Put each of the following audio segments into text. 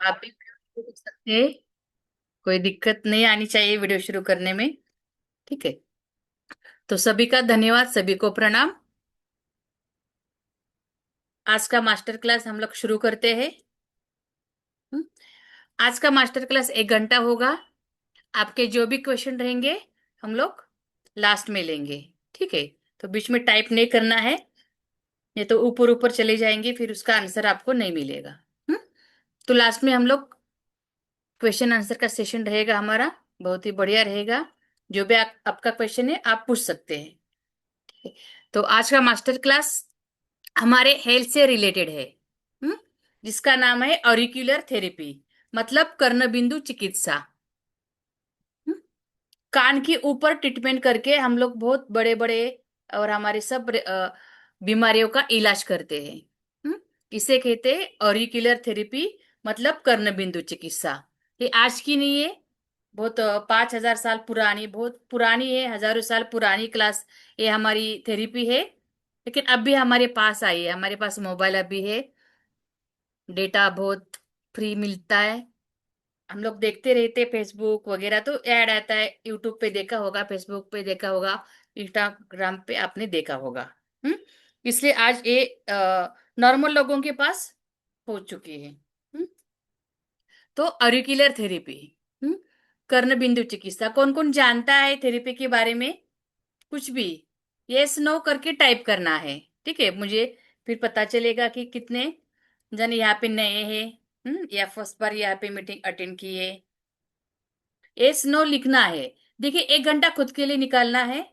आप भी वीडियो शुरू कर सकते हैं। कोई दिक्कत नहीं आनी चाहिए वीडियो शुरू करने में। ठीक है। तो सभी का धन्यवाद, सभी को प्रणाम। आज का मास्टर क्लास हम लोग शुरू करते हैं। हम्म, आज का मास्टर क्लास 1 घंटा होगा। आपके जो भी क्वेश्चन रहेंगे हम लोग लास्ट में लेंगे। ठीक है। तो बीच में टाइप नहीं करना है, ये तो ऊपर ऊपर चले जाएंगे, फिर उसका आंसर आपको नहीं मिलेगा। हम्म। तो लास्ट में हम लोग क्वेश्चन आंसर का सेशन रहेगा हमारा। बहुत ही बढ़िया रहेगा। जो भी आपका क्वेश्चन है आप पूछ सकते हैं। तो आज का मास्टर क्लास हमारे हेल्थ से रिलेटेड है। हम्म, जिसका नाम है ऑरिक्यूलर थेरेपी, मतलब कर्णबिंदु चिकित्सा। हम्म, कान के ऊपर ट्रीटमेंट करके हम लोग बहुत बड़े बड़े और हमारे सब बीमारियों का इलाज करते हैं। हम्म, इसे कहते हैं ऑरिक्यूलर थेरेपी, मतलब कर्णबिंदु चिकित्सा। ये आज की नहीं है, बहुत 5,000 साल पुरानी, बहुत पुरानी है, हजारों साल पुरानी क्लास। ये हमारी थेरेपी है। लेकिन अब भी हमारे पास आई है, हमारे पास मोबाइल अभी है, डेटा बहुत फ्री मिलता है। हम लोग देखते रहते फेसबुक वगैरह, तो ऐड आता है, यूट्यूब पे देखा होगा, फेसबुक पे देखा होगा, इंस्टाग्राम पे आपने देखा होगा। हम्म। इसलिए आज ये नॉर्मल लोगों के पास पहुंच चुकी है। तो ऑरिक्यूलर थेरेपी, हम्म कर्ण बिंदु चिकित्सा, कौन कौन जानता है थेरेपी के बारे में? कुछ भी यस नो करके टाइप करना है। ठीक है, मुझे फिर पता चलेगा कि कितने जन यहाँ पे नए हैं, या फर्स्ट बार यहाँ पे मीटिंग अटेंड किए। यस नो लिखना है। देखिए, 1 घंटा खुद के लिए निकालना है।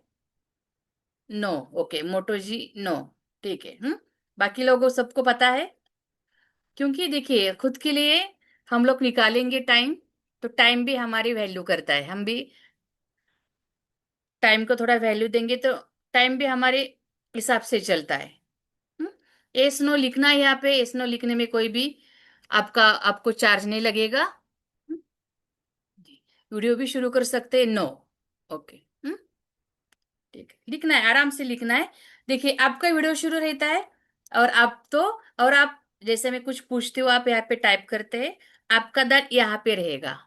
नो। ओके मोटो जी, नो। ठीक है। बाकी लोगों सबको पता है। क्योंकि देखिए, खुद के लिए हम लोग निकालेंगे टाइम, तो टाइम भी हमारी वैल्यू करता है। हम भी टाइम को थोड़ा वैल्यू देंगे तो टाइम भी हमारे हिसाब से चलता है। एस नो लिखना है यहाँ पे। एस नो लिखने में कोई भी आपको चार्ज नहीं लगेगा। हम्म, वीडियो भी शुरू कर सकते हैं। नो। ओके। ठीक है, लिखना है, आराम से लिखना है। देखिए, आपका वीडियो शुरू रहता है, और आप तो, और आप जैसे मैं कुछ पूछती हूँ, आप यहाँ पे टाइप करते हैं। आपका दांत यहाँ पे रहेगा,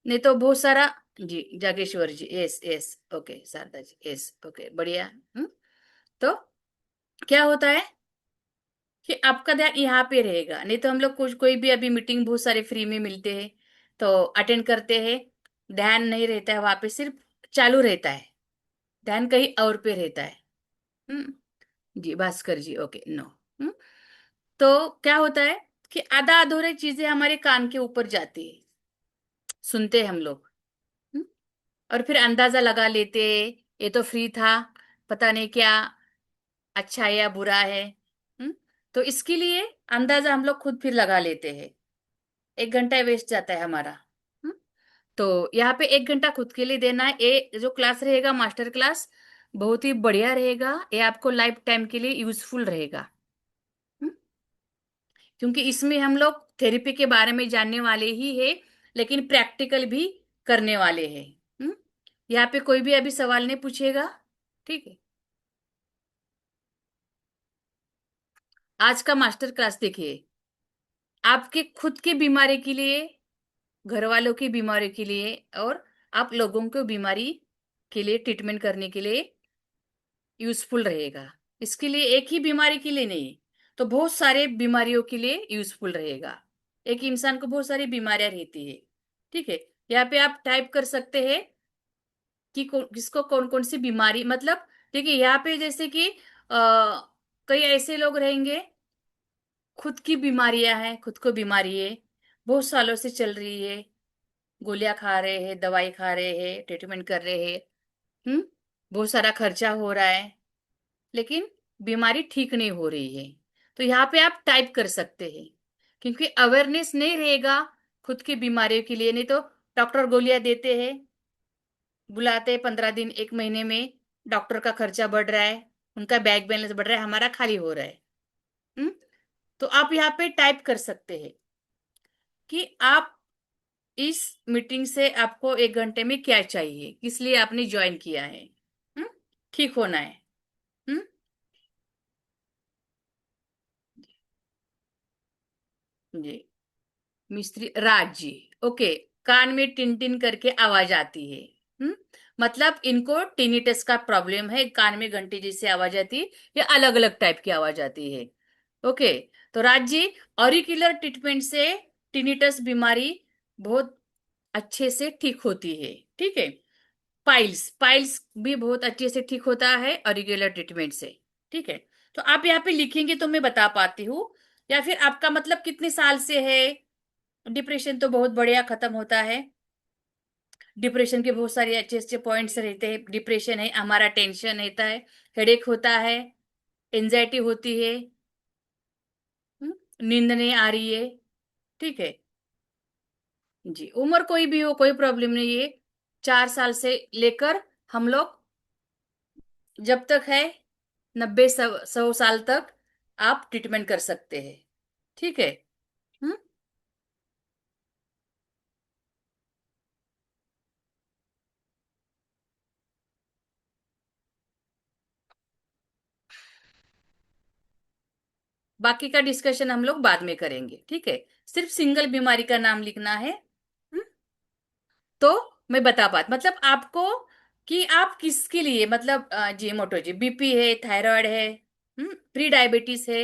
नहीं तो बहुत सारा। जी जागेश्वर जी, yes yes, okay, Sharda ji, yes, okay, बढ़िया। तो क्या होता है कि आपका ध्यान यहाँ पे रहेगा, नहीं तो हम लोग कुछ कोई भी अभी मीटिंग बहुत सारे फ्री में मिलते हैं, तो अटेंड करते हैं, ध्यान नहीं रहता है वहां पे, सिर्फ चालू रहता है, ध्यान कहीं और पे रहता है। हम्म जी भास्कर जी, ओके, नो। हम्म तो क्या होता है कि आधा अधूरे चीजें हमारे कान के ऊपर जाती है, सुनते हैं हम लोग। हम्म, और फिर अंदाजा लगा लेते हैं, ये तो फ्री था, पता नहीं क्या अच्छा है या बुरा है। हम्म तो इसके लिए अंदाजा हम लोग खुद फिर लगा लेते हैं। 1 घंटा वेस्ट जाता है हमारा। हम्म, तो यहाँ पे 1 घंटा खुद के लिए देना है। ये जो क्लास रहेगा, मास्टर क्लास, बहुत ही बढ़िया रहेगा। ये आपको लाइफ टाइम के लिए यूजफुल रहेगा। हम्म, क्योंकि इसमें हम लोग थेरेपी के बारे में जानने वाले ही है, लेकिन प्रैक्टिकल भी करने वाले हैं। हम्म, यहाँ पे कोई भी अभी सवाल नहीं पूछेगा। ठीक है। आज का मास्टर क्लास देखिए, आपके खुद की बीमारी के लिए, घर वालों की बीमारी के लिए, और आप लोगों को बीमारी के लिए ट्रीटमेंट करने के लिए यूजफुल रहेगा। इसके लिए एक ही बीमारी के लिए नहीं, तो बहुत सारे बीमारियों के लिए यूजफुल रहेगा। एक इंसान को बहुत सारी बीमारियां रहती है। ठीक है। यहाँ पे आप टाइप कर सकते हैं कि किसको कौन कौन सी बीमारी, मतलब देखिए यहाँ पे जैसे कि कई ऐसे लोग रहेंगे, खुद की बीमारियां हैं, खुद को बीमारी है, बहुत सालों से चल रही है, गोलियां खा रहे हैं, दवाई खा रहे हैं, ट्रीटमेंट कर रहे हैं। हम्म बहुत सारा खर्चा हो रहा है, लेकिन बीमारी ठीक नहीं हो रही है। तो यहाँ पे आप टाइप कर सकते हैं, क्योंकि अवेयरनेस नहीं रहेगा खुद की बीमारियों के लिए, नहीं तो डॉक्टर गोलियां देते हैं, बुलाते हैं 15 दिन, 1 महीने में डॉक्टर का खर्चा बढ़ रहा है, उनका बैंक बैलेंस बढ़ रहा है, हमारा खाली हो रहा है। हम्म तो आप यहाँ पे टाइप कर सकते हैं कि आप इस मीटिंग से आपको 1 घंटे में क्या चाहिए, किस लिए आपने ज्वाइन किया है। हम्म ठीक होना है। हम्म जी। मिस्त्री राज जी। ओके। कान में टिन टिन करके आवाज आती है। हम्म। मतलब इनको टिनिटस का प्रॉब्लम है, कान में घंटी जैसी आवाज आती है या अलग अलग टाइप की आवाज आती है। ओके। तो राज जी, ऑरिकुलर ट्रीटमेंट से टिनिटस बीमारी बहुत अच्छे से ठीक होती है। ठीक है। पाइल्स पाइल्स भी बहुत अच्छे से ठीक होता है ऑरिकुलर ट्रीटमेंट से। ठीक है। तो आप यहाँ पे लिखेंगे तो मैं बता पाती हूँ। या फिर आपका मतलब कितने साल से है? डिप्रेशन तो बहुत बढ़िया खत्म होता है। डिप्रेशन के बहुत सारे अच्छे अच्छे पॉइंट्स रहते हैं। डिप्रेशन है हमारा, टेंशन रहता है, हेडेक होता है, एंजाइटी होती है, नींद नहीं आ रही है। ठीक है जी। उम्र कोई भी हो, कोई प्रॉब्लम नहीं है। 4 साल से लेकर हम लोग जब तक है 90 100 100 साल तक आप ट्रीटमेंट कर सकते हैं। ठीक है। हम्म। बाकी का डिस्कशन हम लोग बाद में करेंगे। ठीक है। सिर्फ सिंगल बीमारी का नाम लिखना है। हम्म। तो मैं बता पात मतलब आपको कि आप किसके लिए, मतलब जी मोटो जी, बीपी है, थायराइड है, प्री डायबिटीज है,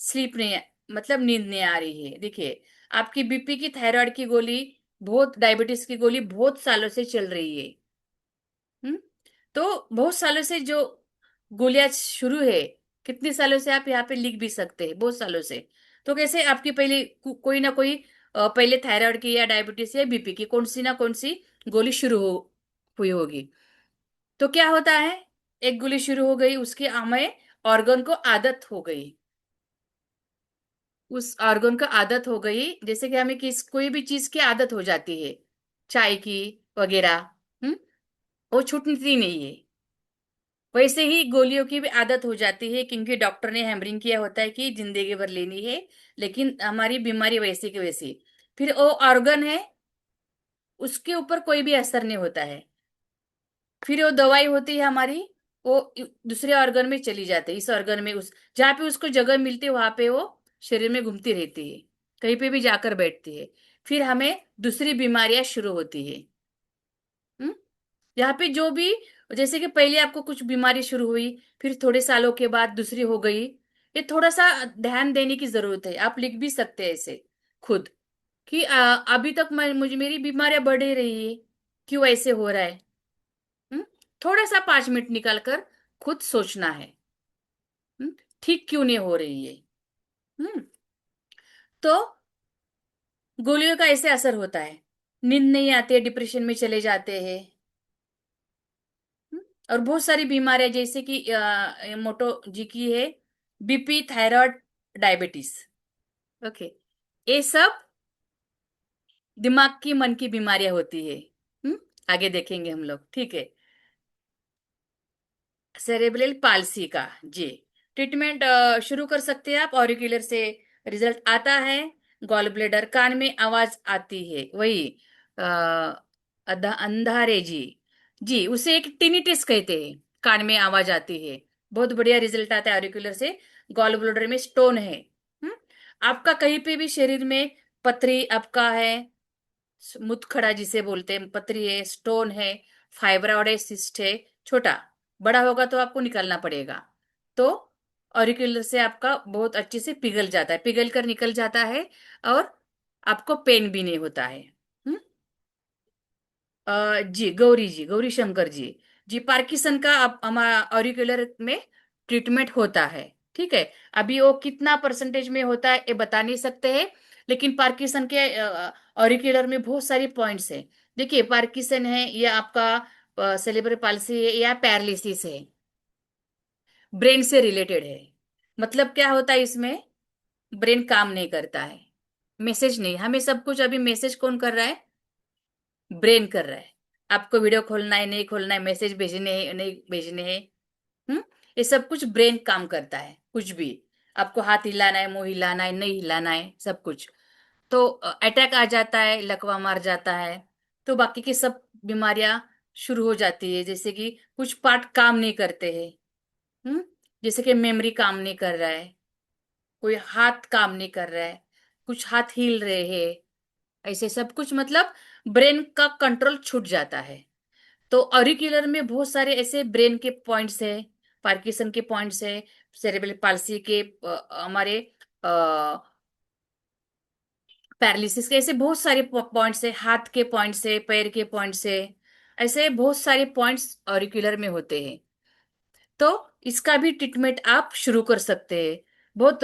स्लीप नहीं है, मतलब नींद नहीं आ रही है। देखिए, आपकी बीपी की, थायराइड की गोली, बहुत डायबिटीज की गोली बहुत सालों से चल रही है। हम्म। तो बहुत सालों से जो गोलियां शुरू है, कितने सालों से आप यहाँ पे लिख भी सकते हैं, बहुत सालों से। तो कैसे आपकी पहले कोई ना कोई पहले थायराइड की या डायबिटीज या बीपी की कौन सी गोली शुरू हो हुई होगी। तो क्या होता है, एक गोली शुरू हो गई, उसकी हमें ऑर्गन को आदत हो गई, उस ऑर्गन को आदत हो गई। जैसे कि हमें कोई भी चीज की आदत हो जाती है, चाय की वगैरह, हम्म, वो छूटती नहीं है। वैसे ही गोलियों की भी आदत हो जाती है, क्योंकि डॉक्टर ने हैमरिंग किया होता है कि जिंदगी भर लेनी है। लेकिन हमारी बीमारी वैसी की वैसी, फिर वो ऑर्गन है, उसके ऊपर कोई भी असर नहीं होता है। फिर वो दवाई होती है हमारी, वो दूसरे ऑर्गन में चली जाती है, इस ऑर्गन में, उस जहाँ पे उसको जगह मिलती है वहां पे वो शरीर में घूमती रहती है, कहीं पे भी जाकर बैठती है। फिर हमें दूसरी बीमारियां शुरू होती है। हम्म। यहाँ पे जो भी, जैसे कि पहले आपको कुछ बीमारी शुरू हुई, फिर थोड़े सालों के बाद दूसरी हो गई, ये थोड़ा सा ध्यान देने की जरूरत है। आप लिख भी सकते हैं ऐसे खुद कि अभी तक मुझे मेरी बीमारियां बढ़ ही रही है, क्यों ऐसे हो रहा है। हम्म? थोड़ा सा 5 मिनट निकाल कर खुद सोचना है। हम्म? ठीक क्यों नहीं हो रही है। हम्म। तो गोलियों का ऐसे असर होता है, नींद नहीं आती है, डिप्रेशन में चले जाते हैं। हम्म? और बहुत सारी बीमारियां जैसे कि मोटो जी की है, बीपी, थायराइड, डायबिटीज। ओके। ये सब दिमाग की, मन की बीमारियां होती है। हम्म। आगे देखेंगे हम लोग। ठीक है। सेरेब्रल पाल्सी का जी ट्रीटमेंट शुरू कर सकते हैं आप। ऑरिकुलर से रिजल्ट आता है। गॉल ब्लेडर, कान में आवाज आती है, वही अंधारे जी। जी, उसे एक टिनिटिस कहते हैं, कान में आवाज आती है। बहुत बढ़िया रिजल्ट आता है ऑरिकुलर से। गॉल ब्लेडर में स्टोन है। हम्म। आपका कहीं पे भी शरीर में पथरी आपका है, मुतखड़ा जिसे बोलते हैं, पथरी है, स्टोन है, फाइब्रॉइड है, सिस्ट है, छोटा बड़ा होगा तो आपको निकालना पड़ेगा। तो ऑरिकुलर से आपका बहुत अच्छे से पिघल जाता है, पिघल कर निकल जाता है, और आपको पेन भी नहीं होता है। हम्म। जी गौरी जी, गौरी शंकर जी। जी, पार्किसन का आप हमारा ऑरिकुलर में ट्रीटमेंट होता है। ठीक है। अभी वो कितना परसेंटेज में होता है ये बता नहीं सकते हैं, लेकिन पार्किसन के ऑरिकुलर में बहुत सारी पॉइंट्स है। देखिए, पार्किसन है या आपका सेरेब्रल पाल्सी है या पैरालिसिस है, ब्रेन से रिलेटेड है। मतलब क्या होता है इसमें, ब्रेन काम नहीं करता है, मैसेज नहीं, हमें सब कुछ अभी मैसेज कौन कर रहा है, ब्रेन कर रहा है। आपको वीडियो खोलना है, नहीं खोलना है, मैसेज भेजने हैं, नहीं भेजने हैं। हम्म। ये सब कुछ ब्रेन काम करता है, कुछ भी आपको हाथ हिलाना है, मुंह हिलाना है, नहीं हिलाना है, सब कुछ। तो अटैक आ जाता है, लकवा मार जाता है, तो बाकी की सब बीमारियां शुरू हो जाती है। जैसे कि कुछ पार्ट काम नहीं करते हैं। हम्म। जैसे कि मेमोरी काम नहीं कर रहा है, कोई हाथ काम नहीं कर रहा है, कुछ हाथ हिल रहे हैं, ऐसे सब कुछ मतलब ब्रेन का कंट्रोल छूट जाता है। तो ऑरिक्यूलर में बहुत सारे ऐसे ब्रेन के पॉइंट्स है, पार्किंसन के पॉइंट्स है, सेरेब्रल पाल्सी के हमारे पैरालिसिस के ऐसे बहुत सारे पॉइंट्स है, हाथ के पॉइंट्स है, पैर के पॉइंट्स है, ऐसे बहुत सारे पॉइंट्स ऑरिक्यूलर में होते हैं। तो इसका भी ट्रीटमेंट आप शुरू कर सकते हैं। बहुत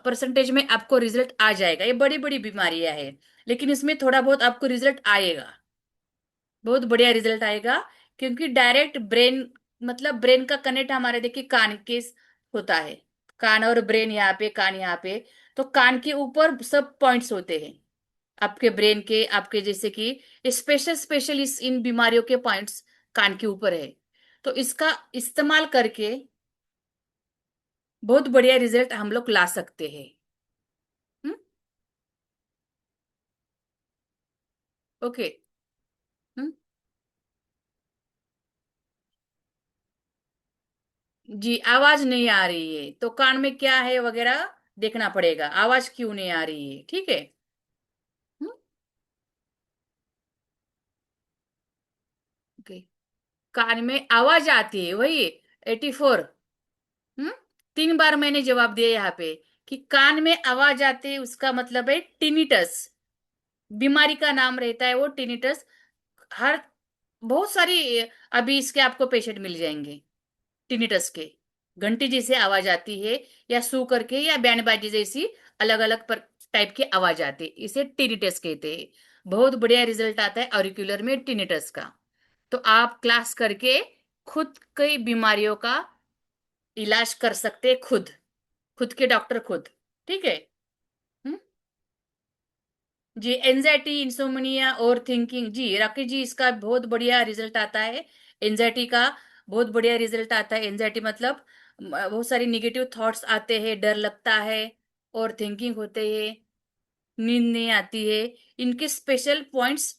परसेंटेज में आपको रिजल्ट आ जाएगा। ये बड़ी बड़ी बीमारियां हैं, लेकिन इसमें थोड़ा बहुत आपको रिजल्ट आएगा, बहुत बढ़िया रिजल्ट आएगा। क्योंकि डायरेक्ट ब्रेन, मतलब ब्रेन का कनेक्ट हमारे देखिए कान के होता है। कान और ब्रेन यहाँ पे, कान यहाँ पे। तो कान के ऊपर सब पॉइंट्स होते हैं आपके ब्रेन के, आपके जैसे कि स्पेशल स्पेशल इस इन बीमारियों के पॉइंट्स कान के ऊपर है। तो इसका इस्तेमाल करके बहुत बढ़िया रिजल्ट हम लोग ला सकते हैं। हम्म। ओके। हम्म। जी, आवाज नहीं आ रही है तो कान में क्या है वगैरह देखना पड़ेगा, आवाज क्यों नहीं आ रही है, ठीक है। हम्म। ओके। कान में आवाज आती है वही 84। हम्म। 3 बार मैंने जवाब दिया यहाँ पे कि कान में आवाज आती है, उसका मतलब है टिनिटस। बीमारी का नाम रहता है वो टिनिटस। हर बहुत सारी अभी इसके आपको पेशेंट मिल जाएंगे टिनिटस के। घंटी जैसे आवाज आती है, या सू करके, या बैंड बाजी जैसी अलग अलग पर टाइप की आवाज आती है, इसे टिनिटस कहते हैं। बहुत बढ़िया रिजल्ट आता है ऑरिकुलर में टिनिटस का। तो आप क्लास करके खुद कई बीमारियों का इलाज कर सकते हैं, खुद, खुद के डॉक्टर खुद, ठीक है। हम्म? जी, एंजाइटी, इंसोमनिया और थिंकिंग, जी राकेश जी, इसका बहुत बढ़िया रिजल्ट आता है। एंजाइटी का बहुत बढ़िया रिजल्ट आता है। एंजाइटी मतलब बहुत सारी निगेटिव थॉट्स आते हैं, डर लगता है, और थिंकिंग होते हैं, नींद नहीं आती है। इनके स्पेशल पॉइंट्स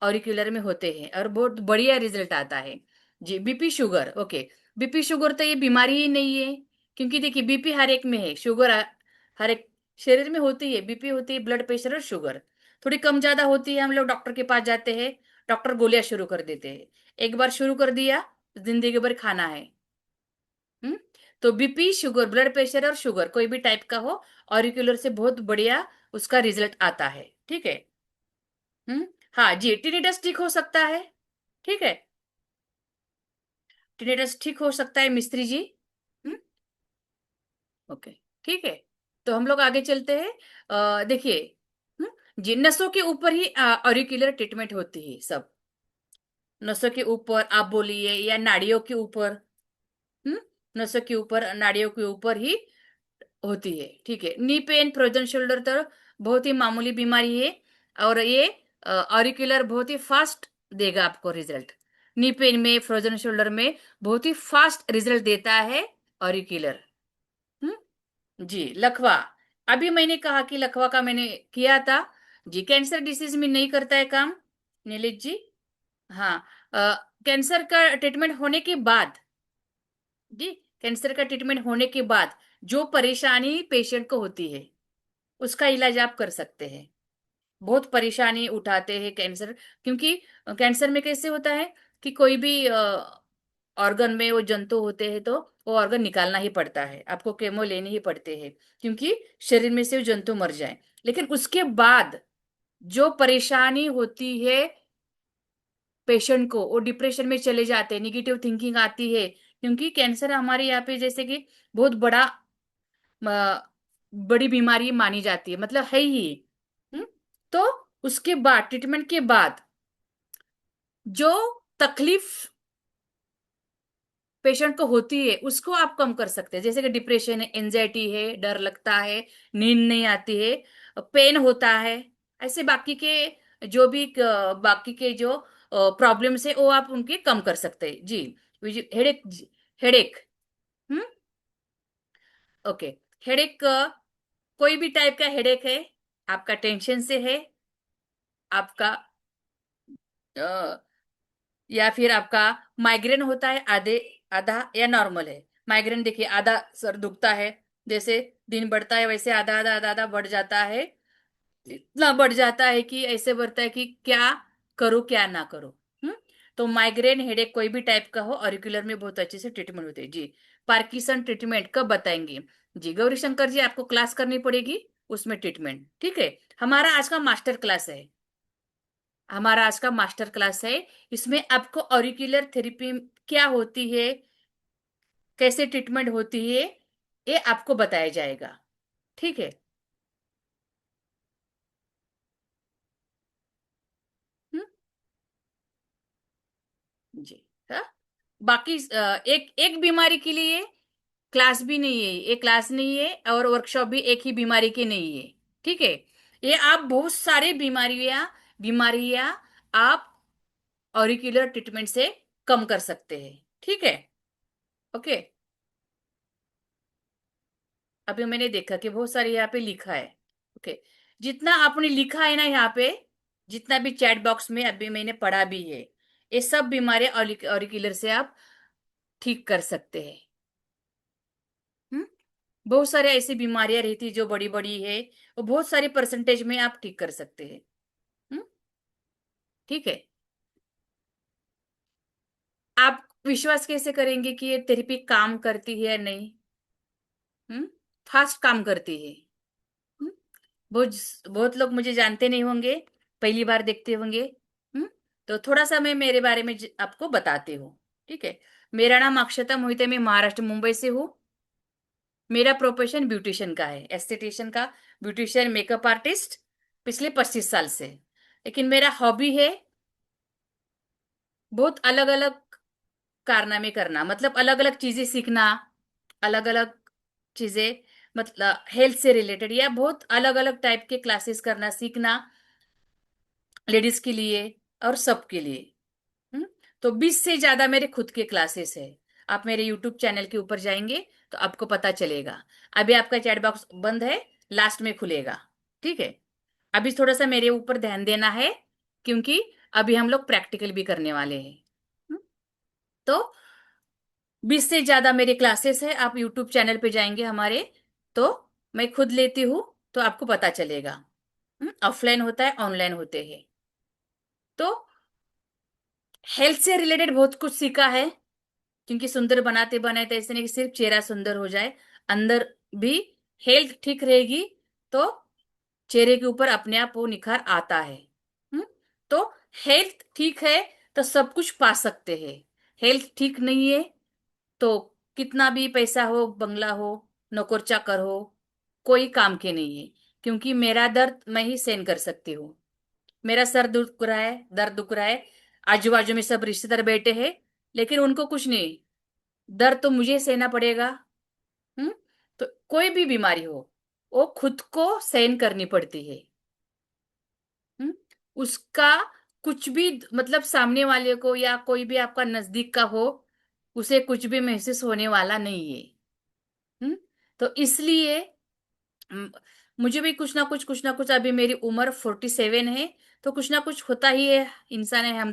ऑरिकुलर में होते हैं और बहुत बढ़िया रिजल्ट आता है। जी, BP sugar, okay. BP sugar तो ये बीमारी ही नहीं है, क्योंकि देखिए बीपी हर एक में है, शुगर हर एक शरीर में होती है। बीपी होती है ब्लड प्रेशर और शुगर, थोड़ी कम ज्यादा होती है, हम लोग डॉक्टर के पास जाते हैं, डॉक्टर गोलियां शुरू कर देते हैं। एक बार शुरू कर दिया, जिंदगी भर खाना है। हम्म। तो बीपी शुगर, ब्लड प्रेशर और शुगर कोई भी टाइप का हो, ऑरिकुलर से बहुत बढ़िया उसका रिजल्ट आता है, ठीक है। हम्म। हाँ जी, टिनिटस ठीक हो सकता है, ठीक है। टिनेटस ठीक हो सकता है मिस्त्री जी। हम्म। ओके, ठीक है। तो हम लोग आगे चलते हैं। देखिए, जी, नसों के ऊपर ही ऑरिकुलर ट्रीटमेंट होती है सब। नसों के ऊपर आप बोलिए, या नाड़ियों के ऊपर। हम्म। नसों के ऊपर, नाड़ियों के ऊपर ही होती है, ठीक है। नी पेन, फ्रोजन शोल्डर तो बहुत ही मामूली बीमारी है, और ये ऑरिकुलर बहुत ही फास्ट देगा आपको रिजल्ट। नी पेन में, फ्रोजन शोल्डर में बहुत ही फास्ट रिजल्ट देता है ऑरिकुलर। हम्म। जी, लकवा, अभी मैंने कहा कि लकवा का मैंने किया था। जी, कैंसर डिसीज में नहीं करता है काम, नीलित जी। हाँ, कैंसर का ट्रीटमेंट होने के बाद, जी, कैंसर का ट्रीटमेंट होने के बाद जो परेशानी पेशेंट को होती है, उसका इलाज आप कर सकते हैं। बहुत परेशानी उठाते हैं कैंसर, क्योंकि कैंसर में कैसे होता है कि कोई भी ऑर्गन में वो जंतु होते हैं, तो वो ऑर्गन निकालना ही पड़ता है, आपको केमो लेने ही पड़ते हैं, क्योंकि शरीर में से वो जंतु मर जाए। लेकिन उसके बाद जो परेशानी होती है पेशेंट को, वो डिप्रेशन में चले जाते हैं, निगेटिव थिंकिंग आती है, क्योंकि कैंसर हमारे यहाँ पे जैसे कि बहुत बड़ा बड़ी बीमारी मानी जाती है, मतलब है ही। हम्म? तो उसके बाद, ट्रीटमेंट के बाद जो तकलीफ पेशेंट को होती है, उसको आप कम कर सकते हैं। जैसे कि डिप्रेशन है, एंजाइटी है, डर लगता है, नींद नहीं आती है, पेन होता है, ऐसे बाकी के जो भी बाकी के जो प्रॉब्लम्स है, वो आप उनके कम कर सकते हैं। जी, हेडेक, हेडेक। हम्म। ओके। हेडेक, कोई भी टाइप का हेडेक है, आपका टेंशन से है, आपका या फिर आपका माइग्रेन होता है, आधे आधा, या नॉर्मल है। माइग्रेन देखिए, आधा सर दुखता है, जैसे दिन बढ़ता है वैसे आधा आधा आधा आधा बढ़ जाता है, इतना बढ़ जाता है कि ऐसे बढ़ता है कि क्या करूं क्या ना करूं। हम्म। तो माइग्रेन हेडेक कोई भी टाइप का हो, ऑरिकुलर में बहुत अच्छे से ट्रीटमेंट होते हैं जी। पार्किंसन ट्रीटमेंट कब बताएंगे? जी गौरी शंकर जी, आपको क्लास करनी पड़ेगी, उसमें ट्रीटमेंट, ठीक है। हमारा आज का मास्टर क्लास है, हमारा आज का मास्टर क्लास है। इसमें आपको ऑरिकुलर थेरेपी क्या होती है, कैसे ट्रीटमेंट होती है, ये आपको बताया जाएगा, ठीक है। हम्म। जी। हाँ? बाकी एक एक बीमारी के लिए क्लास भी नहीं है, एक क्लास नहीं है, और वर्कशॉप भी एक ही बीमारी की नहीं है, ठीक है। ये आप बहुत सारे बीमारियां बीमारियां आप ऑरिकुलर ट्रीटमेंट से कम कर सकते हैं, ठीक है। ओके। अभी मैंने देखा कि बहुत सारे यहाँ पे लिखा है। ओके। जितना आपने लिखा है ना यहाँ पे, जितना भी चैट बॉक्स में अभी मैंने पढ़ा भी है, ये सब बीमारियां ऑरिकुलर से आप ठीक कर सकते हैं। हम्म। बहुत सारे ऐसी बीमारियां रहती जो बड़ी बड़ी है, वो बहुत सारी परसेंटेज में आप ठीक कर सकते हैं। हम्म। ठीक है। आप विश्वास कैसे करेंगे कि ये थेरेपी काम करती है या नहीं? हम्म। फास्ट काम करती है। हम्म। बहुत बहुत लोग मुझे जानते नहीं होंगे, पहली बार देखते होंगे। हम्म। तो थोड़ा सा मैं मेरे बारे में आपको बताती हूँ, ठीक है। मेरा नाम अक्षता मोहिते, मैं महाराष्ट्र मुंबई से हूँ। मेरा प्रोफेशन ब्यूटिशियन का है, एस्थेटिशियन का, ब्यूटिशियन मेकअप आर्टिस्ट, पिछले 25 साल से। लेकिन मेरा हॉबी है बहुत अलग अलग कारनामे करना, मतलब अलग अलग चीजें सीखना, अलग अलग चीजें, मतलब हेल्थ से रिलेटेड या बहुत अलग अलग टाइप के क्लासेस करना सीखना, लेडीज के लिए और सबके लिए। हम्म। तो 20 से ज्यादा मेरे खुद के क्लासेस है। आप मेरे यूट्यूब चैनल के ऊपर जाएंगे तो आपको पता चलेगा। अभी आपका चैट बॉक्स बंद है, लास्ट में खुलेगा, ठीक है। अभी थोड़ा सा मेरे ऊपर ध्यान देना है, क्योंकि अभी हम लोग प्रैक्टिकल भी करने वाले हैं। हम्म। तो 20 से ज्यादा मेरे क्लासेस है, आप यूट्यूब चैनल पे जाएंगे हमारे, तो मैं खुद लेती हूँ, तो आपको पता चलेगा। ऑफलाइन होता है, ऑनलाइन होते हैं। तो हेल्थ से रिलेटेड बहुत कुछ सीखा है, क्योंकि सुंदर बनाते बनाते ऐसे नहीं कि सिर्फ चेहरा सुंदर हो जाए, अंदर भी हेल्थ ठीक रहेगी तो चेहरे के ऊपर अपने आप वो निखार आता है। हम्म। तो हेल्थ ठीक है तो सब कुछ पा सकते हैं। हेल्थ ठीक नहीं है तो कितना भी पैसा हो, बंगला हो, नौकर चाकर हो, कोई काम के नहीं है। क्योंकि मेरा दर्द मैं ही सहन कर सकती हूँ। मेरा सर दुख रहा है, दर्द दुख रहा है, आजू बाजू में सब रिश्तेदार बैठे हैं, लेकिन उनको कुछ नहीं, दर्द तो मुझे सहना पड़ेगा। हम्म। तो कोई भी बीमारी हो, वो खुद को सहन करनी पड़ती है। हम्म। उसका कुछ भी, मतलब सामने वाले को या कोई भी आपका नजदीक का हो, उसे कुछ भी महसूस होने वाला नहीं है। हम्म। तो इसलिए हम्म, मुझे भी कुछ ना कुछ, अभी मेरी उम्र 47 है, तो कुछ ना कुछ होता ही है, इंसान है हम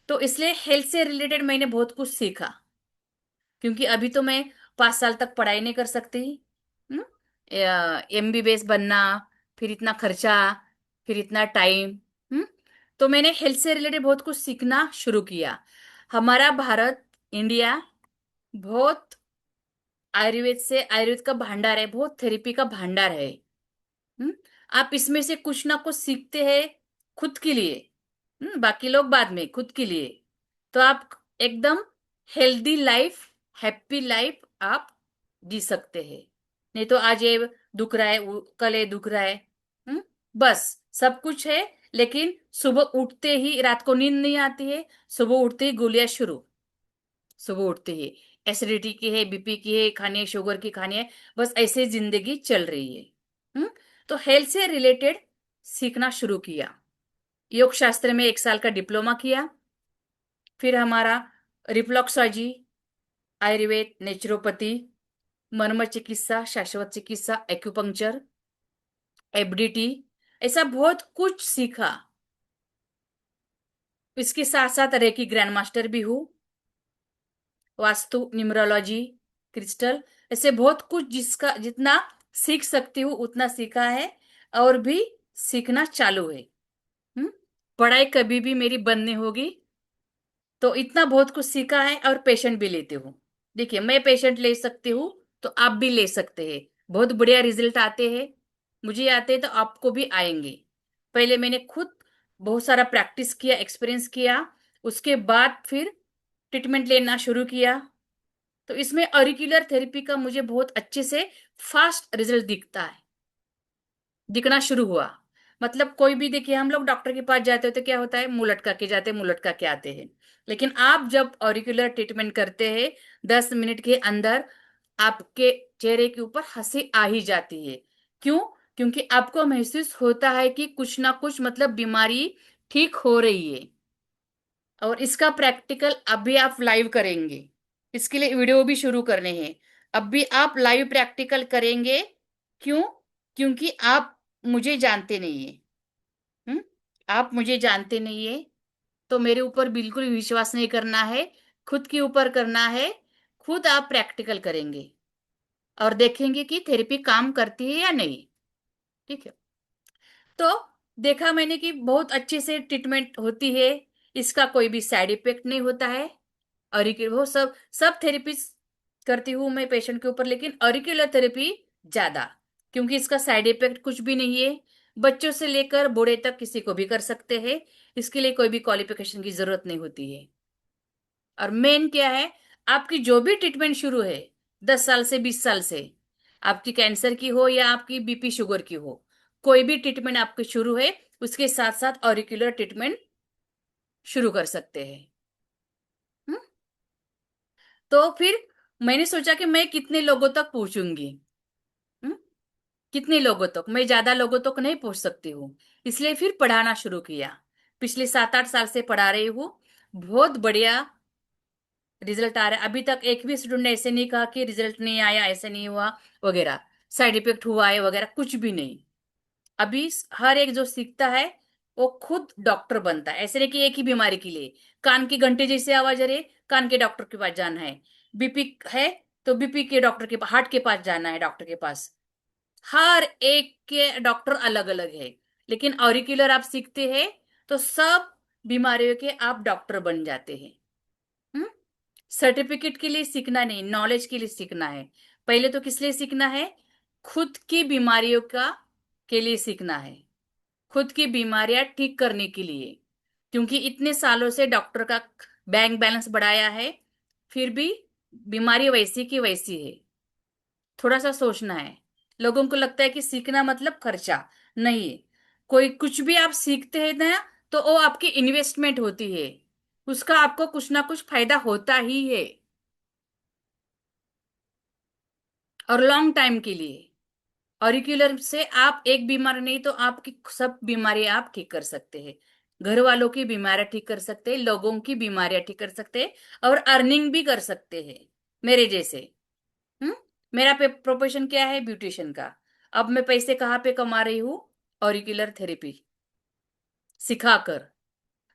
तो इसलिए हेल्थ से रिलेटेड मैंने बहुत कुछ सीखा। क्योंकि अभी तो मैं 5 साल तक पढ़ाई नहीं कर सकती। MBBS बनना, फिर इतना खर्चा, फिर इतना टाइम। हम्म। तो मैंने हेल्थ से रिलेटेड बहुत कुछ सीखना शुरू किया। हमारा भारत, इंडिया, बहुत आयुर्वेद से, आयुर्वेद का भंडार है, बहुत थेरेपी का भंडार है। हम्म। आप इसमें से कुछ ना कुछ सीखते हैं खुद के लिए। बाकी लोग बाद में, खुद के लिए। तो आप एकदम हेल्दी लाइफ, हैप्पी लाइफ आप जी सकते हैं। नहीं तो आज ये दुख रहा है, कल ये दुख रहा है। हम्म। बस सब कुछ है, लेकिन सुबह उठते ही, रात को नींद नहीं आती है, सुबह उठते ही गोलियां शुरू, सुबह उठते ही एसिडिटी की है, बीपी की है खानी है, शुगर की खानी है, बस ऐसे जिंदगी चल रही है। हम्म। तो हेल्थ से रिलेटेड सीखना शुरू किया। योग शास्त्र में 1 साल का डिप्लोमा किया। फिर हमारा रिफ्लॉक्सॉलॉजी, आयुर्वेद, नेचुरोपैथी, मर्म चिकित्सा, शाश्वत चिकित्सा, एक्यूपंक्चर, एफडीटी, ऐसा बहुत कुछ सीखा। इसके साथ साथ रेकी ग्रैंड मास्टर भी हूँ, वास्तु, न्यूमरोलॉजी, क्रिस्टल, ऐसे बहुत कुछ, जिसका जितना सीख सकती हूँ उतना सीखा है, और भी सीखना चालू है। हम्म पढ़ाई कभी भी मेरी बंद नहीं होगी। तो इतना बहुत कुछ सीखा है और पेशेंट भी लेती हूँ। देखिए, मैं पेशेंट ले सकती हूँ, तो आप भी ले सकते हैं। बहुत बढ़िया रिजल्ट आते हैं। मुझे आते हैं तो आपको भी आएंगे। पहले मैंने खुद बहुत सारा प्रैक्टिस किया, एक्सपीरियंस किया। उसके बाद फिर ट्रीटमेंट लेना शुरू किया। तो इसमें ऑरिकुलर थेरेपी का मुझे बहुत अच्छे से फास्ट रिजल्ट दिखना शुरू हुआ। मतलब कोई भी, देखिए, हम लोग डॉक्टर के पास जाते हो तो क्या होता है, मुंह लटका के जाते हैं, मुंह लटका के आते हैं। लेकिन आप जब ऑरिकुलर ट्रीटमेंट करते हैं, 10 मिनट के अंदर आपके चेहरे के ऊपर हंसी आ ही जाती है। क्यों? क्योंकि आपको महसूस होता है कि कुछ ना कुछ, मतलब बीमारी ठीक हो रही है। और इसका प्रैक्टिकल अभी आप लाइव करेंगे। इसके लिए वीडियो भी शुरू करने हैं। अभी आप लाइव प्रैक्टिकल करेंगे। क्यों? क्योंकि आप मुझे जानते नहीं है। हम्म आप मुझे जानते नहीं है, तो मेरे ऊपर बिल्कुल विश्वास नहीं करना है। खुद के ऊपर करना है। खुद आप प्रैक्टिकल करेंगे और देखेंगे कि थेरेपी काम करती है या नहीं। ठीक है। तो देखा मैंने कि बहुत अच्छे से ट्रीटमेंट होती है। इसका कोई भी साइड इफेक्ट नहीं होता है। वो सब सब थेरेपी करती हूँ मैं पेशेंट के ऊपर, लेकिन ऑरिकुलर थेरेपी ज्यादा। क्योंकि इसका साइड इफेक्ट कुछ भी नहीं है। बच्चों से लेकर बूढ़े तक किसी को भी कर सकते हैं। इसके लिए कोई भी क्वालिफिकेशन की जरूरत नहीं होती है। और मेन क्या है, आपकी जो भी ट्रीटमेंट शुरू है, 10 साल से 20 साल से, आपकी कैंसर की हो या आपकी बीपी शुगर की हो, कोई भी ट्रीटमेंट आपकी शुरू है, उसके साथ साथ ऑरिकुलर ट्रीटमेंट शुरू कर सकते हैं। हम्म? तो फिर मैंने सोचा कि मैं कितने लोगों तक पहुंचूंगी। हम्म? कितने लोगों तक, मैं ज्यादा लोगों तक नहीं पहुंच सकती हूँ। इसलिए फिर पढ़ाना शुरू किया। पिछले 7-8 साल से पढ़ा रही हूँ। बहुत बढ़िया रिजल्ट आ रहा है। अभी तक एक भी स्टूडेंट ने ऐसे नहीं कहा कि रिजल्ट नहीं आया, ऐसे नहीं हुआ वगैरह, साइड इफेक्ट हुआ है वगैरह, कुछ भी नहीं। अभी हर एक जो सीखता है वो खुद डॉक्टर बनता है। ऐसे नहीं कि एक ही बीमारी के लिए कान की घंटे जैसे आवाज आ रही है, कान के डॉक्टर के पास जाना है। बीपी है तो बीपी के डॉक्टर के पास, हार्ट के पास जाना है डॉक्टर के पास। हर एक के डॉक्टर अलग अलग है। लेकिन ऑरिकुलर आप सीखते हैं तो सब बीमारियों के आप डॉक्टर बन जाते हैं। हम्म सर्टिफिकेट के लिए सीखना नहीं, नॉलेज के लिए सीखना है। पहले तो किस लिए सीखना है? खुद की बीमारियों का के लिए सीखना है। खुद की बीमारियां ठीक करने के लिए। क्योंकि इतने सालों से डॉक्टर का बैंक बैलेंस बढ़ाया है, फिर भी बीमारी वैसी की वैसी है। थोड़ा सा सोचना है। लोगों को लगता है कि सीखना मतलब खर्चा। नहीं। कोई कुछ भी आप सीखते हैं ना, तो वो आपकी इन्वेस्टमेंट होती है। उसका आपको कुछ ना कुछ फायदा होता ही है। और लॉन्ग टाइम के लिए। ऑरिकुलर से आप एक बीमारी नहीं तो आपकी सब बीमारी आप ठीक कर सकते हैं। घर वालों की बीमारियां ठीक कर सकते हैं, लोगों की बीमारियां ठीक कर सकते हैं, और अर्निंग भी कर सकते हैं। मेरे जैसे। हम्म मेरा प्रोफेशन क्या है? ब्यूटिशियन का। अब मैं पैसे कहाँ पे कमा रही हूँ? ऑरिकुलर थेरेपी सिखाकर।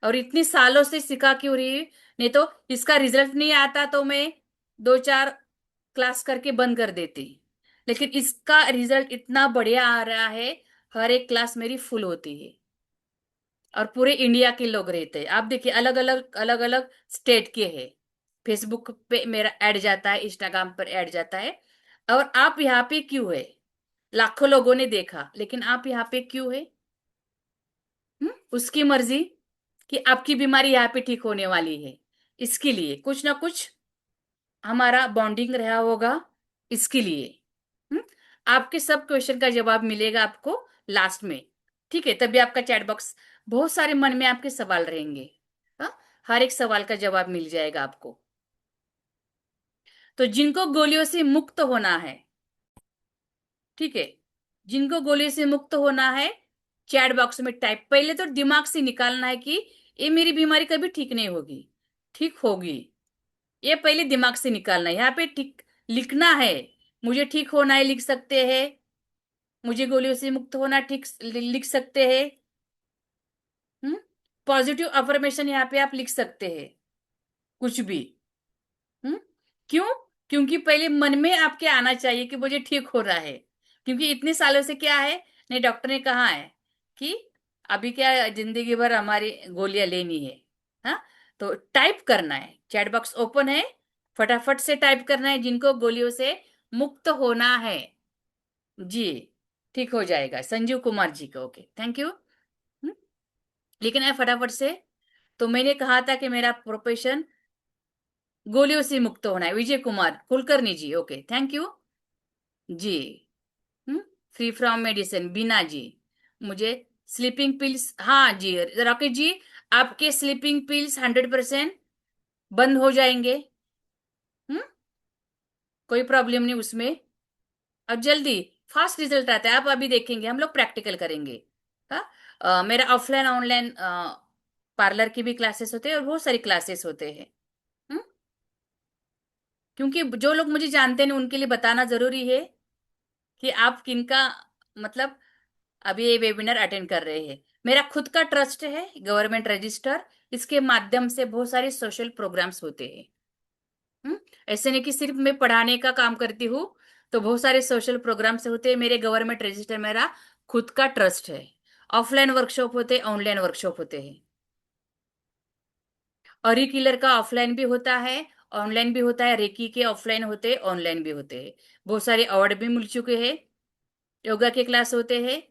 और इतनी सालों से सिखा क्यों रही? नहीं तो इसका रिजल्ट नहीं आता तो मैं 2-4 क्लास करके बंद कर देती। लेकिन इसका रिजल्ट इतना बढ़िया आ रहा है। हर एक क्लास मेरी फुल होती है। और पूरे इंडिया के लोग रहते हैं। आप देखिए, अलग अलग स्टेट के हैं। फेसबुक पे मेरा ऐड जाता है, इंस्टाग्राम पर ऐड जाता है। और आप यहाँ पे क्यों है? लाखों लोगों ने देखा, लेकिन आप यहाँ पे क्यों है? उसकी मर्जी कि आपकी बीमारी यहाँ पे ठीक होने वाली है। इसके लिए कुछ ना कुछ हमारा बॉन्डिंग रहा होगा। इसके लिए। हम्म? आपके सब क्वेश्चन का जवाब मिलेगा आपको लास्ट में। ठीक है? तभी आपका चैट बॉक्स, बहुत सारे मन में आपके सवाल रहेंगे। हाँ? हर एक सवाल का जवाब मिल जाएगा आपको। तो जिनको गोलियों से मुक्त होना है, ठीक है, जिनको गोली से मुक्त होना है, चैट बॉक्स में टाइप, पहले तो दिमाग से निकालना है कि ये मेरी बीमारी कभी ठीक नहीं होगी। ठीक होगी। ये पहले दिमाग से निकालना है। यहाँ पे ठीक लिखना है। मुझे ठीक होना है लिख सकते हैं। मुझे गोलियों से मुक्त होना ठीक लिख सकते हैं। पॉजिटिव अफर्मेशन यहाँ पे आप लिख सकते हैं। कुछ भी। हम्म क्यों? क्योंकि पहले मन में आपके आना चाहिए कि मुझे ठीक हो रहा है। क्योंकि इतने सालों से क्या है, नहीं, डॉक्टर ने कहा है कि अभी क्या जिंदगी भर हमारी गोलियां लेनी है। हाँ, तो टाइप करना है, चैट बॉक्स ओपन है, फटाफट से टाइप करना है जिनको गोलियों से मुक्त होना है। जी, ठीक हो जाएगा संजीव कुमार जी को। Okay, thank you. लेकिन है फटाफट से। तो मैंने कहा था कि मेरा प्रोफेशन गोलियों से मुक्त होना है। Vijay Kumar Kulkarni ji, okay, thank you जी। Free from medicine Bina ji. मुझे स्लीपिंग पिल्स, हाँ जी राकेश जी, आपके स्लीपिंग पिल्स 100% बंद हो जाएंगे। हम्म, कोई प्रॉब्लम नहीं उसमें। अब जल्दी फास्ट रिजल्ट आता है, आप अभी देखेंगे, हम लोग प्रैक्टिकल करेंगे। हाँ, मेरा ऑफलाइन ऑनलाइन पार्लर की भी क्लासेस होते हैं और बहुत सारी क्लासेस होते हैं। हम्म, क्योंकि जो लोग मुझे जानते हैं उनके लिए बताना जरूरी है कि आप किनका, मतलब अभी ये वेबिनार अटेंड कर रहे हैं। मेरा खुद का ट्रस्ट है गवर्नमेंट रजिस्टर, इसके माध्यम से बहुत सारे सोशल प्रोग्राम्स होते हैं। हम्म, ऐसे नहीं कि सिर्फ मैं पढ़ाने का काम करती हूँ, तो बहुत सारे सोशल प्रोग्राम्स होते हैं। मेरे गवर्नमेंट रजिस्टर मेरा खुद का ट्रस्ट है। ऑफलाइन वर्कशॉप होते हैं, ऑनलाइन वर्कशॉप होते हैं। और किलर का ऑफलाइन भी होता है, ऑनलाइन भी होता है। रेकी के ऑफलाइन होते हैं, ऑनलाइन भी होते हैं। बहुत सारे अवार्ड भी मिल चुके हैं। योगा के क्लास होते हैं।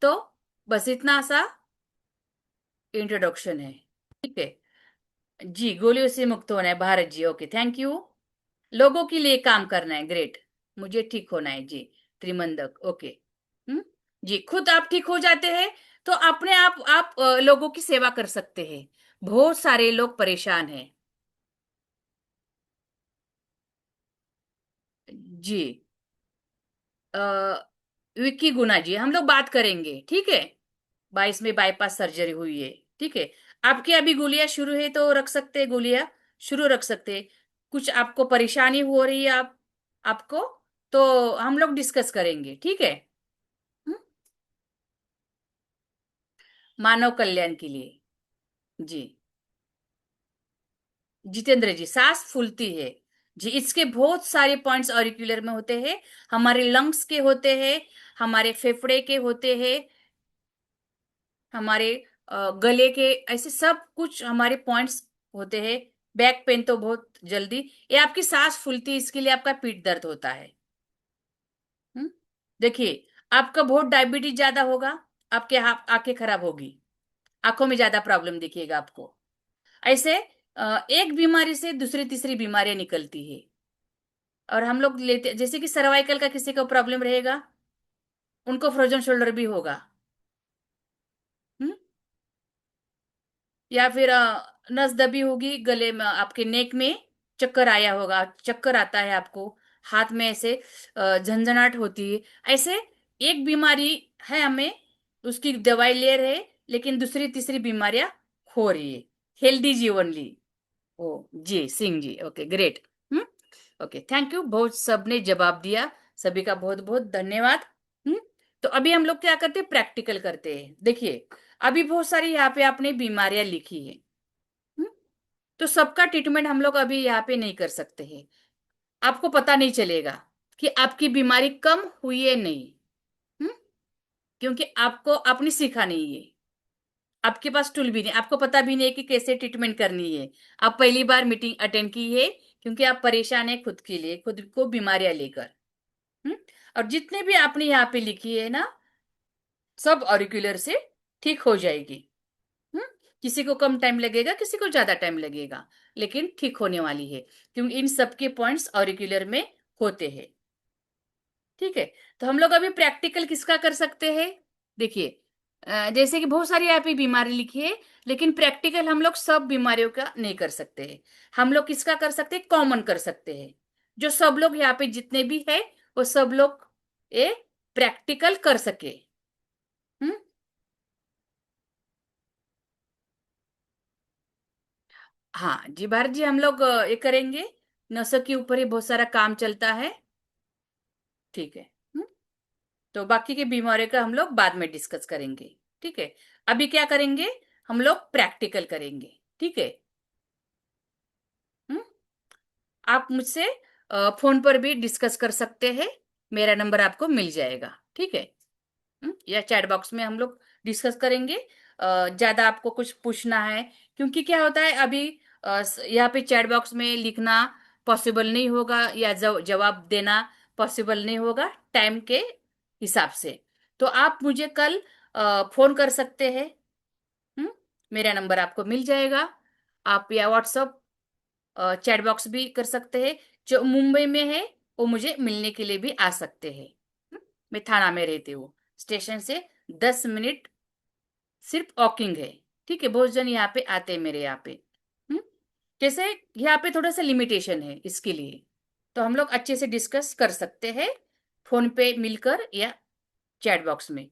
तो बस इतना सा इंट्रोडक्शन है। ठीक है जी, गोलियों से मुक्त होना है भारत जी, ओके, थैंक यू। लोगों के लिए काम करना है, ग्रेट। मुझे ठीक होना है जी, त्रिमंदक, ओके। हम्म, जी, खुद आप ठीक हो जाते हैं तो अपने आप लोगों की सेवा कर सकते हैं। बहुत सारे लोग परेशान हैं। जी, आ, विक्की गुना जी, हम लोग बात करेंगे, ठीक है। 22 में बाईपास सर्जरी हुई है, ठीक है। आपके अभी गोलियां शुरू है तो रख सकते हैं, गोलियां शुरू रख सकते हैं। कुछ आपको परेशानी हो रही है आपको, तो हम लोग डिस्कस करेंगे, ठीक है। हम्म, मानव कल्याण के लिए। जी, जितेंद्र जी, सांस फूलती है। जी, इसके बहुत सारे पॉइंट्स ऑरिक्यूलर में होते हैं। हमारे लंग्स के होते हैं, हमारे फेफड़े के होते हैं, हमारे गले के, ऐसे सब कुछ हमारे पॉइंट्स होते हैं। बैक पेन तो बहुत जल्दी, ये आपकी सांस फूलती है, इसके लिए आपका पीठ दर्द होता है। हम्म, देखिए, आपका बहुत डायबिटीज ज्यादा होगा, आपके आंखें खराब होगी, आंखों में ज्यादा प्रॉब्लम दिखेगा आपको। ऐसे एक बीमारी से दूसरी तीसरी बीमारियां निकलती है। और हम लोग लेते, जैसे कि सर्वाइकल का किसी को प्रॉब्लम रहेगा, उनको फ्रोजन शोल्डर भी होगा। हम्म, या फिर नस दबी होगी गले में, आपके नेक में चक्कर आया होगा, चक्कर आता है आपको, हाथ में ऐसे झंझनाहट होती है। ऐसे एक बीमारी है हमें, उसकी दवाई ले रहे हैं, लेकिन दूसरी तीसरी बीमारियां हो रही है। हेल्दी जीवन ली। ओ जी, Singh ji, okay, great. Hmm, okay, thank you, बहुत सबने जवाब दिया, सभी का बहुत बहुत धन्यवाद। हम्म, तो अभी हम लोग क्या करते हैं, प्रैक्टिकल करते हैं। देखिए, अभी बहुत सारी यहाँ पे आपने बीमारियां लिखी है। हम्म, तो सबका ट्रीटमेंट हम लोग अभी यहाँ पे नहीं कर सकते हैं। आपको पता नहीं चलेगा कि आपकी बीमारी कम हुई है नहीं। हम्म, क्योंकि आपको आपने सीखा नहीं है, आपके पास टूल भी नहीं, आपको पता भी नहीं है कि कैसे ट्रीटमेंट करनी है। आप पहली बार मीटिंग अटेंड की है, क्योंकि आप परेशान है खुद के लिए, खुद को बीमारियां लेकर। हम्म, और जितने भी आपने यहाँ पे लिखी है ना, सब ऑरिक्यूलर से ठीक हो जाएगी। हम्म, किसी को कम टाइम लगेगा, किसी को ज्यादा टाइम लगेगा, लेकिन ठीक होने वाली है, क्योंकि इन सबके पॉइंट्स ऑरिक्यूलर में होते हैं। ठीक है, तो हम लोग अभी प्रैक्टिकल किसका कर सकते हैं। देखिए, जैसे कि बहुत सारी यहाँ पे बीमारी लिखी है, लेकिन प्रैक्टिकल हम लोग सब बीमारियों का नहीं कर सकते हैं। हम लोग किसका कर सकते हैं, कॉमन कर सकते हैं। जो सब लोग यहाँ पे जितने भी है, वो सब लोग ये प्रैक्टिकल कर सके। हम्म, हाँ जी भारत जी, हम लोग ये करेंगे। नसों के ऊपर ही बहुत सारा काम चलता है। ठीक है। तो बाकी की बीमारियों का हम लोग बाद में डिस्कस करेंगे। ठीक है, अभी क्या करेंगे, हम लोग प्रैक्टिकल करेंगे। ठीक है। हम्म, आप मुझसे फोन पर भी डिस्कस कर सकते हैं, मेरा नंबर आपको मिल जाएगा। ठीक है। या चैट बॉक्स में हम लोग डिस्कस करेंगे। ज्यादा आपको कुछ पूछना है, क्योंकि क्या होता है अभी यहाँ पे चैट बॉक्स में लिखना पॉसिबल नहीं होगा, या जवाब देना पॉसिबल नहीं होगा टाइम के हिसाब से। तो आप मुझे कल फोन कर सकते हैं। हम्म, मेरा नंबर आपको मिल जाएगा। आप या व्हाट्सअप चैट बॉक्स भी कर सकते हैं। जो मुंबई में है वो मुझे मिलने के लिए भी आ सकते हैं। मैं थाना में रहती हूँ, स्टेशन से 10 मिनट सिर्फ वॉकिंग है। ठीक है, बहुत जन यहाँ पे आते हैं मेरे यहाँ पे। हम्म, कैसे यहाँ पे थोड़ा सा लिमिटेशन है इसके लिए, तो हम लोग अच्छे से डिस्कस कर सकते हैं फोन पे मिलकर या चैट बॉक्स में,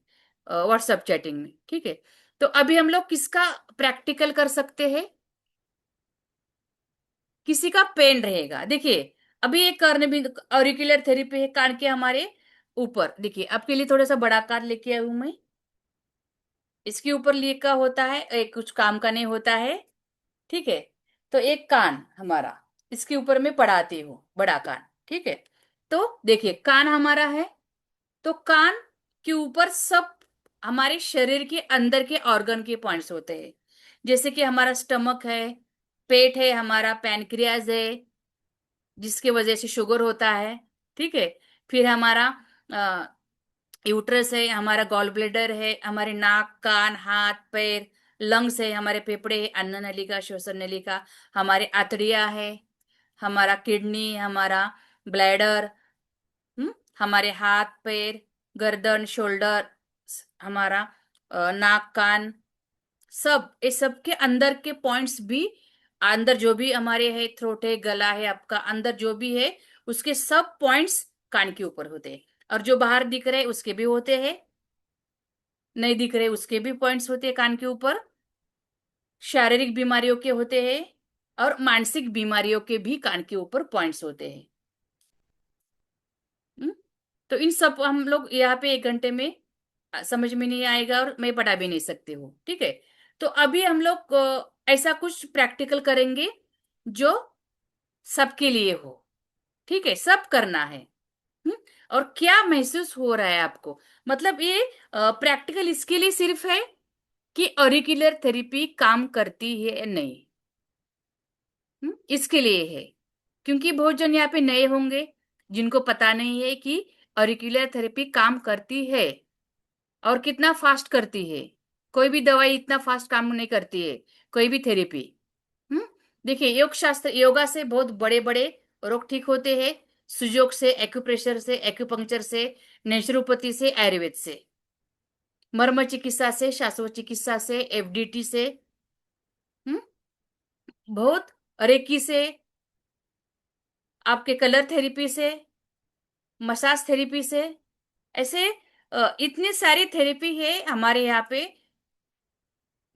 व्हाट्सएप चैटिंग में। ठीक है, तो अभी हम लोग किसका प्रैक्टिकल कर सकते हैं? किसी का पेन रहेगा। देखिए, अभी एक करने भी ऑरिकुलर थेरेपी है कान के हमारे ऊपर। देखिए, आपके लिए थोड़ा सा बड़ा कान लेके आई हूं मैं। इसके ऊपर लिखा होता है, एक कुछ काम का नहीं होता है। ठीक है, तो एक कान हमारा इसके ऊपर मैं पढ़ाती हूँ, बड़ा कान। ठीक है, तो देखिए कान हमारा है, तो कान के ऊपर सब हमारे शरीर के अंदर के ऑर्गन के पॉइंट्स होते हैं। जैसे कि हमारा स्टमक है, पेट है, हमारा पैनक्रियाज है जिसके वजह से शुगर होता है। ठीक है, फिर हमारा यूट्रस है, हमारा गॉल ब्लेडर है, हमारे नाक कान हाथ पैर, लंग्स है, हमारे फेफड़े है, अन्न नलिका श्वसन नलिका, हमारे आंतड़ियां है, हमारा किडनी, हमारा ब्लैडर, हमारे हाथ पैर, गर्दन शोल्डर, हमारा नाक कान, सब ये सब के अंदर के पॉइंट्स भी, अंदर जो भी हमारे है, थ्रोट है, गला है आपका, अंदर जो भी है उसके सब पॉइंट्स कान के ऊपर होते हैं। और जो बाहर दिख रहे उसके भी होते हैं, नहीं दिख रहे उसके भी पॉइंट्स होते हैं कान के ऊपर। शारीरिक बीमारियों के होते हैं और मानसिक बीमारियों के भी कान के ऊपर पॉइंट्स होते हैं। हम्म? तो इन सब हम लोग यहाँ पे 1 घंटे में समझ में नहीं आएगा और मैं पढ़ा भी नहीं सकती हूँ। ठीक है, तो अभी हम लोग ऐसा कुछ प्रैक्टिकल करेंगे जो सबके लिए हो। ठीक है, सब करना है। हम्म? और क्या महसूस हो रहा है आपको? मतलब ये प्रैक्टिकल इसके लिए सिर्फ है कि ऑरिकुलर थेरेपी काम करती है या नहीं। इसके लिए है, क्योंकि बहुत जन यहाँ पे नए होंगे जिनको पता नहीं है कि ऑरिकुलर थेरेपी काम करती है और कितना फास्ट करती है। कोई भी दवाई इतना फास्ट काम नहीं करती है, कोई भी थेरेपी। हम्म देखिए, योग शास्त्र, योगा से बहुत बड़े बड़े रोग ठीक होते हैं। सुजोग से, एक्यूप्रेशर से, एक्यूपंक्चर से, नेचुरोपैथी से, आयुर्वेद से, मर्म चिकित्सा से, शाश्वत चिकित्सा से, एफडीटी से, हम्म बहुत, रेकी से, आपके कलर थेरेपी से, मसाज थेरेपी से, ऐसे इतनी सारी थेरेपी है हमारे यहाँ पे।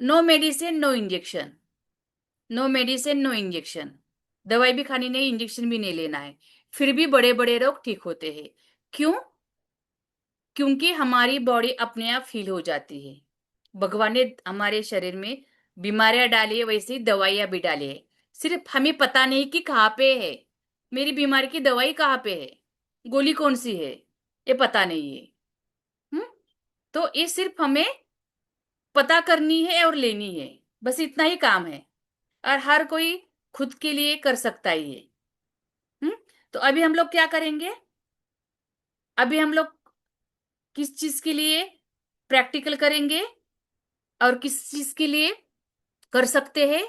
No medicine no injection, no medicine no injection. दवाई भी खानी नहीं, इंजेक्शन भी नहीं लेना है, फिर भी बड़े बड़े रोग ठीक होते हैं। क्यों? क्योंकि हमारी बॉडी अपने आप फील हो जाती है। भगवान ने हमारे शरीर में बीमारियां डाली है, वैसे ही दवाइयां भी डाली है। सिर्फ हमें पता नहीं कि कहाँ पे है, मेरी बीमारी की दवाई कहाँ पे है, गोली कौन सी है, ये पता नहीं है। हम्म तो ये सिर्फ हमें पता करनी है और लेनी है, बस इतना ही काम है। और हर कोई खुद के लिए कर सकता ही है। हम्म तो अभी हम लोग क्या करेंगे? अभी हम लोग किस चीज के लिए प्रैक्टिकल करेंगे और किस चीज के लिए कर सकते हैं?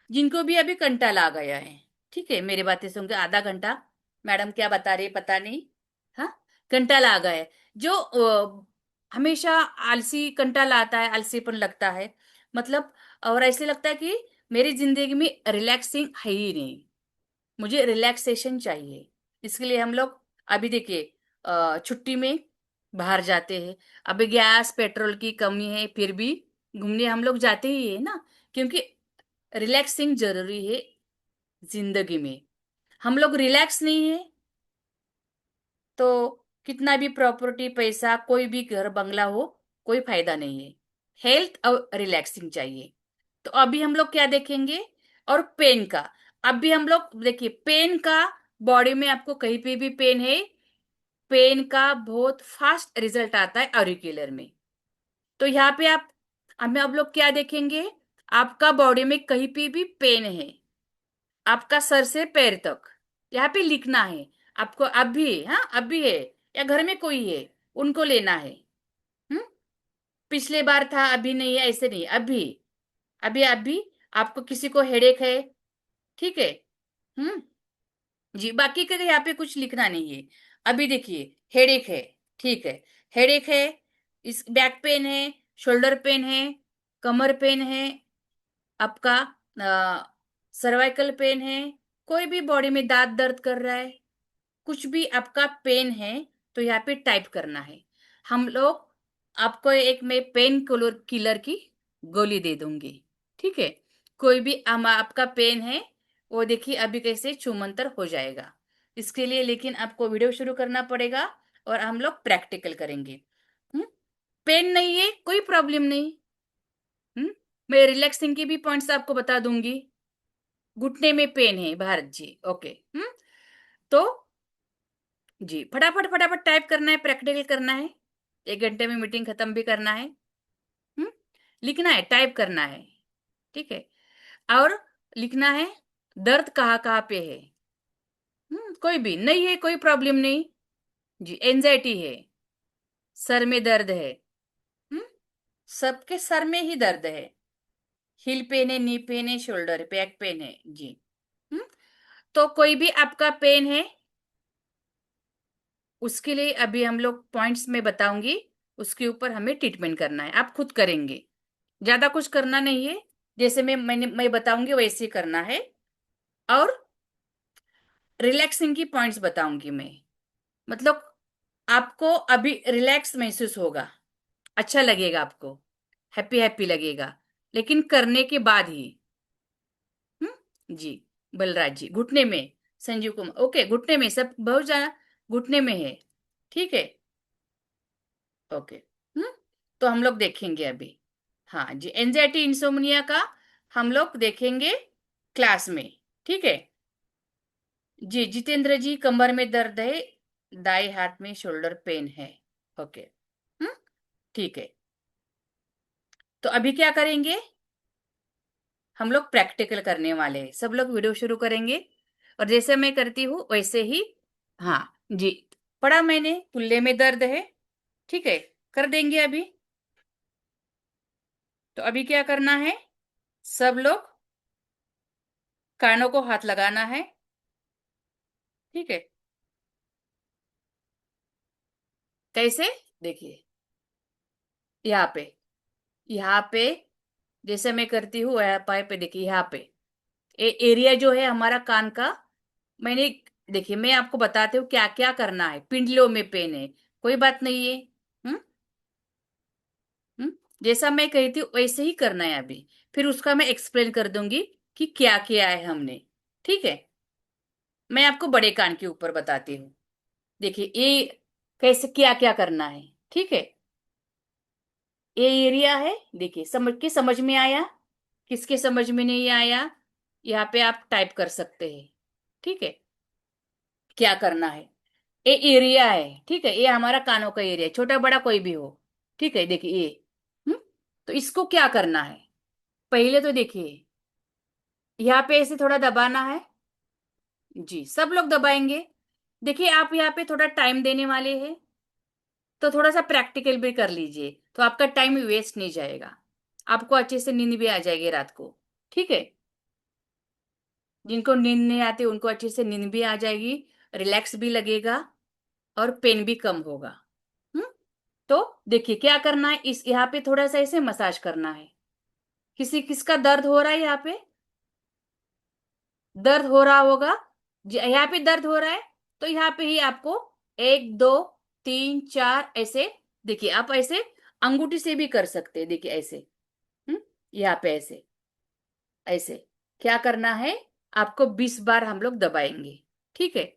जिनको भी अभी कंटाल आ गया है, ठीक है, मेरी बातें सुन के आधा घंटा मैडम क्या बता रही है पता नहीं, हाँ, कंटाल आ गया है। जो हमेशा आलसी कंटाल आता है, आलसीपन लगता है, मतलब, और ऐसे लगता है कि मेरी जिंदगी में रिलैक्सिंग है ही नहीं, मुझे रिलैक्सेशन चाहिए। इसके लिए हम लोग अभी देखिए छुट्टी में बाहर जाते हैं। अभी गैस पेट्रोल की कमी है, फिर भी घूमने हम लोग जाते ही है ना, क्योंकि रिलैक्सिंग जरूरी है जिंदगी में। हम लोग रिलैक्स नहीं है तो कितना भी प्रॉपर्टी पैसा, कोई भी घर बंगला हो, कोई फायदा नहीं है। हेल्थ और रिलैक्सिंग चाहिए। तो अभी हम लोग क्या देखेंगे? और पेन का, अभी हम लोग देखिए पेन का, बॉडी में आपको कहीं पे भी पेन है, पेन का बहुत फास्ट रिजल्ट आता है ऑरिक्यूलर में। तो यहाँ पे आप हमें अब लोग क्या देखेंगे, आपका बॉडी में कहीं पे भी पेन है, आपका सर से पैर तक यहाँ पे लिखना है आपको। अभी, हाँ अभी है या घर में कोई है, उनको लेना है। हम्म पिछले बार था, अभी नहीं है, ऐसे नहीं, अभी। अभी अभी आपको किसी को हेडेक है, ठीक है। हम्म जी, बाकी का यहाँ पे कुछ लिखना नहीं है। अभी देखिए, हेडेक है, ठीक है, हेडेक है, इस बैक पेन है, शोल्डर पेन है, कमर पेन है, आपका सर्वाइकल पेन है, कोई भी बॉडी में दांत दर्द कर रहा है, कुछ भी आपका पेन है, तो यहाँ पे टाइप करना है। हम लोग आपको एक मैं पेन किलर किलर की गोली दे दूंगी, ठीक है। कोई भी आपका पेन है, वो देखिए अभी कैसे छूमंतर हो जाएगा। इसके लिए लेकिन आपको वीडियो शुरू करना पड़ेगा और हम लोग प्रैक्टिकल करेंगे। हम्म पेन नहीं है, कोई प्रॉब्लम नहीं। हम्म मैं रिलैक्सिंग की भी पॉइंट्स आपको बता दूंगी। घुटने में पेन है भारत जी, ओके। तो जी, फटाफट फटाफट टाइप करना है, प्रैक्टिकल करना है, 1 घंटे में मीटिंग खत्म भी करना है। हम्म लिखना है, टाइप करना है, ठीक है। और लिखना है दर्द कहाँ कहाँ पे है। कोई भी नहीं है, कोई प्रॉब्लम नहीं। जी, एंजाइटी है, सर में दर्द है। हम्म सबके सर में ही दर्द है, हिल पेन है, नी पेन है, शोल्डर बैक पेन है जी। हम्म तो कोई भी आपका पेन है, उसके लिए अभी हम लोग पॉइंट्स में बताऊंगी, उसके ऊपर हमें ट्रीटमेंट करना है, आप खुद करेंगे। ज्यादा कुछ करना नहीं है, जैसे मैं बताऊंगी वैसे ही करना है। और रिलैक्सिंग की पॉइंट्स बताऊंगी मैं, मतलब आपको अभी रिलैक्स महसूस होगा, अच्छा लगेगा आपको, हैप्पी हैप्पी लगेगा, लेकिन करने के बाद ही। जी, बलराज जी घुटने में, संजीव कुमार ओके, घुटने में सब बहुत ज्यादा घुटने में है, ठीक है, ओके। हम्म तो हम लोग देखेंगे अभी। हाँ जी, एंजाइटी इंसोम्निया का हम लोग देखेंगे क्लास में, ठीक है। जी, जितेंद्र जी कमर में दर्द है, दाएं हाथ में शोल्डर पेन है, ओके। हम्म ठीक है। तो अभी क्या करेंगे, हम लोग प्रैक्टिकल करने वाले हैं, सब लोग वीडियो शुरू करेंगे और जैसे मैं करती हूँ वैसे ही। हाँ जी, पढ़ा मैंने, कुल्ले में दर्द है, ठीक है, कर देंगे अभी। तो अभी क्या करना है, सब लोग कानों को हाथ लगाना है, ठीक है। कैसे, देखिए, यहाँ पे, यहाँ पे जैसे मैं करती हूँ यहाँ पाए पे देखिए, यहाँ पे एरिया जो है हमारा कान का, मैंने, देखिए मैं आपको बताती हूँ क्या क्या करना है। पिंडलियों में पेन है, कोई बात नहीं है। हम्म हम्म जैसा मैं कही थी वैसे ही करना है अभी, फिर उसका मैं एक्सप्लेन कर दूंगी कि क्या किया है हमने, ठीक है। मैं आपको बड़े कान के ऊपर बताती हूँ, देखिए ये कैसे क्या क्या करना है, ठीक है। ये एरिया है, देखिए समझ में आया, किसके समझ में नहीं आया, यहाँ पे आप टाइप कर सकते हैं, ठीक है। क्या करना है, ये एरिया है, ठीक है, ये हमारा कानों का एरिया, छोटा बड़ा कोई भी हो, ठीक है। देखिए ये, हम्म तो इसको क्या करना है, पहले तो देखिए यहाँ पे ऐसे थोड़ा दबाना है। जी, सब लोग दबाएंगे। देखिए आप यहाँ पे थोड़ा टाइम देने वाले हैं, तो थोड़ा सा प्रैक्टिकल भी कर लीजिए, तो आपका टाइम वेस्ट नहीं जाएगा, आपको अच्छे से नींद भी आ जाएगी रात को, ठीक है। जिनको नींद नहीं आती उनको अच्छे से नींद भी आ जाएगी, रिलैक्स भी लगेगा और पेन भी कम होगा। हम्म तो देखिए क्या करना है, इस यहाँ पे थोड़ा सा ऐसे मसाज करना है। किसी किसका दर्द हो रहा है यहाँ पे, दर्द हो रहा होगा, यहाँ पे दर्द हो रहा है, तो यहाँ पे ही आपको 1 2 3 4 ऐसे, देखिए आप ऐसे अंगूठी से भी कर सकते हैं, देखिए ऐसे। हम्म यहाँ पे ऐसे, ऐसे क्या करना है, आपको 20 बार हम लोग दबाएंगे, ठीक है।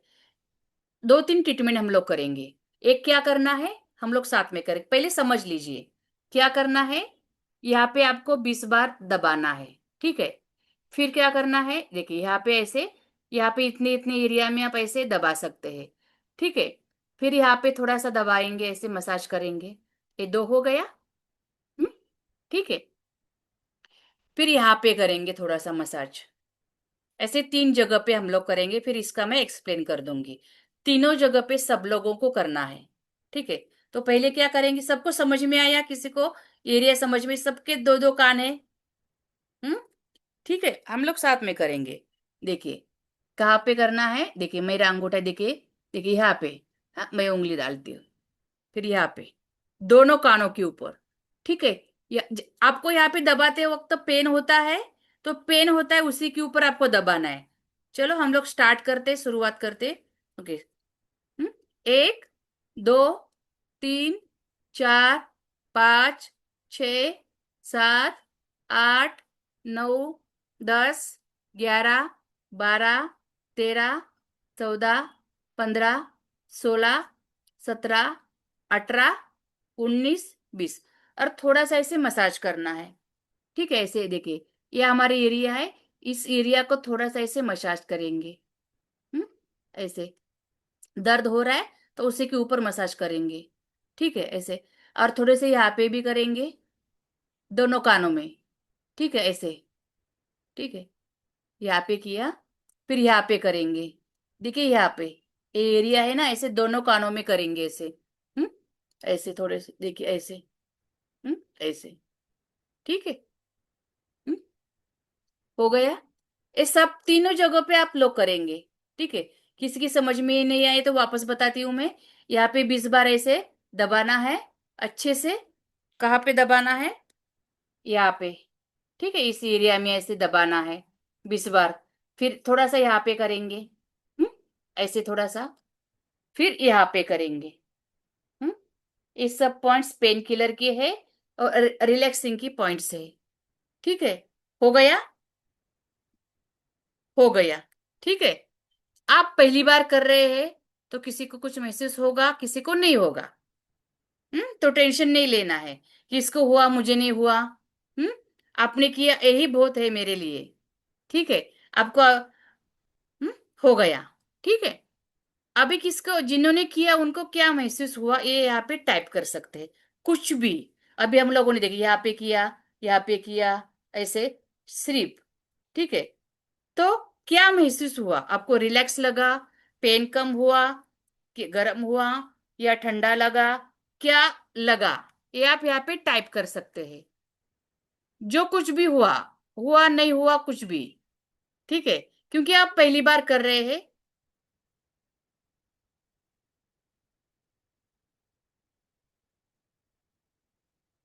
2 3 ट्रीटमेंट हम लोग करेंगे, एक क्या करना है हम लोग साथ में करें, पहले समझ लीजिए क्या करना है। यहाँ पे आपको 20 बार दबाना है, ठीक है। फिर क्या करना है, देखिए यहाँ पे ऐसे, यहाँ पे इतने इतने एरिया में आप ऐसे दबा सकते हैं, ठीक है। फिर यहाँ पे थोड़ा सा दबाएंगे, ऐसे मसाज करेंगे। ये दो हो गया। हम्म। ठीक है। फिर यहाँ पे करेंगे थोड़ा सा मसाज। ऐसे तीन जगह पे हम लोग करेंगे, फिर इसका मैं एक्सप्लेन कर दूंगी। तीनों जगह पे सब लोगों को करना है। ठीक है। तो पहले क्या करेंगे, सबको समझ में आया? किसी को एरिया समझ में? सबके दो दो कान है। हम्म। ठीक है, हम लोग साथ में करेंगे। देखिए कहाँ पे करना है, देखिए मेरा अंगूठा, देखिए देखिए यहाँ पे। हाँ, मैं उंगली डालती हूँ। फिर यहाँ पे दोनों कानों के ऊपर। ठीक है। आपको यहाँ पे दबाते वक्त पेन होता है, तो पेन होता है उसी के ऊपर आपको दबाना है। चलो हम लोग स्टार्ट करते, शुरुआत करते। ओके। एक, दो, तीन, चार, पाँच, छ, सात, आठ, नौ, 10, 11, 12, 13, 14, 15, 16, 17, 18, 19, 20। और थोड़ा सा ऐसे मसाज करना है। ठीक है, ऐसे देखिए ये हमारा एरिया है। इस एरिया को थोड़ा सा ऐसे मसाज करेंगे। हम्म। ऐसे दर्द हो रहा है तो उसी के ऊपर मसाज करेंगे। ठीक है, ऐसे। और थोड़े से यहाँ पे भी करेंगे, दोनों कानों में। ठीक है, ऐसे। ठीक है, यहाँ पे किया। फिर यहाँ पे करेंगे। देखिए यहाँ पे एरिया है ना, ऐसे दोनों कानों में करेंगे ऐसे। हम्म। ऐसे थोड़े से देखिए, ऐसे। ऐसे। ठीक है। हम्म। हो गया। ये सब तीनों जगह पे आप लोग करेंगे। ठीक है। किसी की समझ में नहीं आए तो वापस बताती हूँ मैं। यहाँ पे 20 बार ऐसे दबाना है, अच्छे से। कहाँ पे दबाना है? यहाँ पे। ठीक है, इस एरिया में ऐसे दबाना है 20 बार। फिर थोड़ा सा यहाँ पे करेंगे। हम्म। ऐसे थोड़ा सा। फिर यहाँ पे करेंगे। हम्म। ये सब पॉइंट्स पेन किलर के है और रिलैक्सिंग की पॉइंट्स है। ठीक है। हो गया। हो गया। ठीक है। आप पहली बार कर रहे हैं तो किसी को कुछ महसूस होगा, किसी को नहीं होगा। तो टेंशन नहीं लेना है कि इसको हुआ मुझे नहीं हुआ। हम्म। आपने किया यही बहुत है मेरे लिए। ठीक है। आपको हो गया। ठीक है। अभी किसको, जिन्होंने किया उनको क्या महसूस हुआ ये यहाँ पे टाइप कर सकते हैं। कुछ भी। अभी हम लोगों ने देखा, यहाँ पे किया, यहाँ पे किया, ऐसे सिर्फ। ठीक है। तो क्या महसूस हुआ आपको? रिलैक्स लगा? पेन कम हुआ? कि गर्म हुआ? या ठंडा लगा? क्या लगा? ये आप यहाँ पे टाइप कर सकते हैं। जो कुछ भी हुआ, हुआ नहीं हुआ कुछ भी। ठीक है। क्योंकि आप पहली बार कर रहे हैं।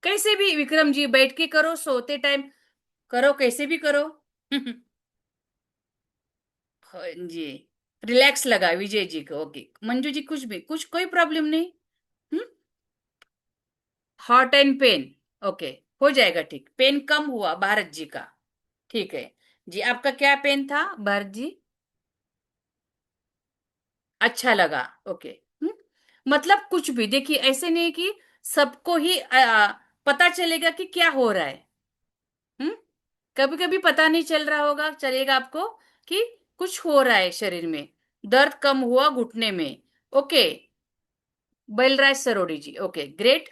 कैसे भी विक्रम जी, बैठ के करो, सोते टाइम करो, कैसे भी करो। हाँ जी। रिलैक्स लगा विजय जी को, ओके। मंजू जी कुछ भी, कुछ कोई प्रॉब्लम नहीं। Hmm. Hot and pain, okay. हो जाएगा ठीक। पेन कम हुआ भारत जी का। ठीक है। जी आपका क्या पेन था भारत जी? अच्छा लगा, ओके। हम्म। मतलब कुछ भी देखिए, ऐसे नहीं कि सबको ही पता चलेगा कि क्या हो रहा है। हम्म। कभी कभी पता नहीं चल रहा होगा, चलेगा आपको कि कुछ हो रहा है शरीर में। दर्द कम हुआ घुटने में। ओके। बलराज सरोड़ी जी, ओके ग्रेट।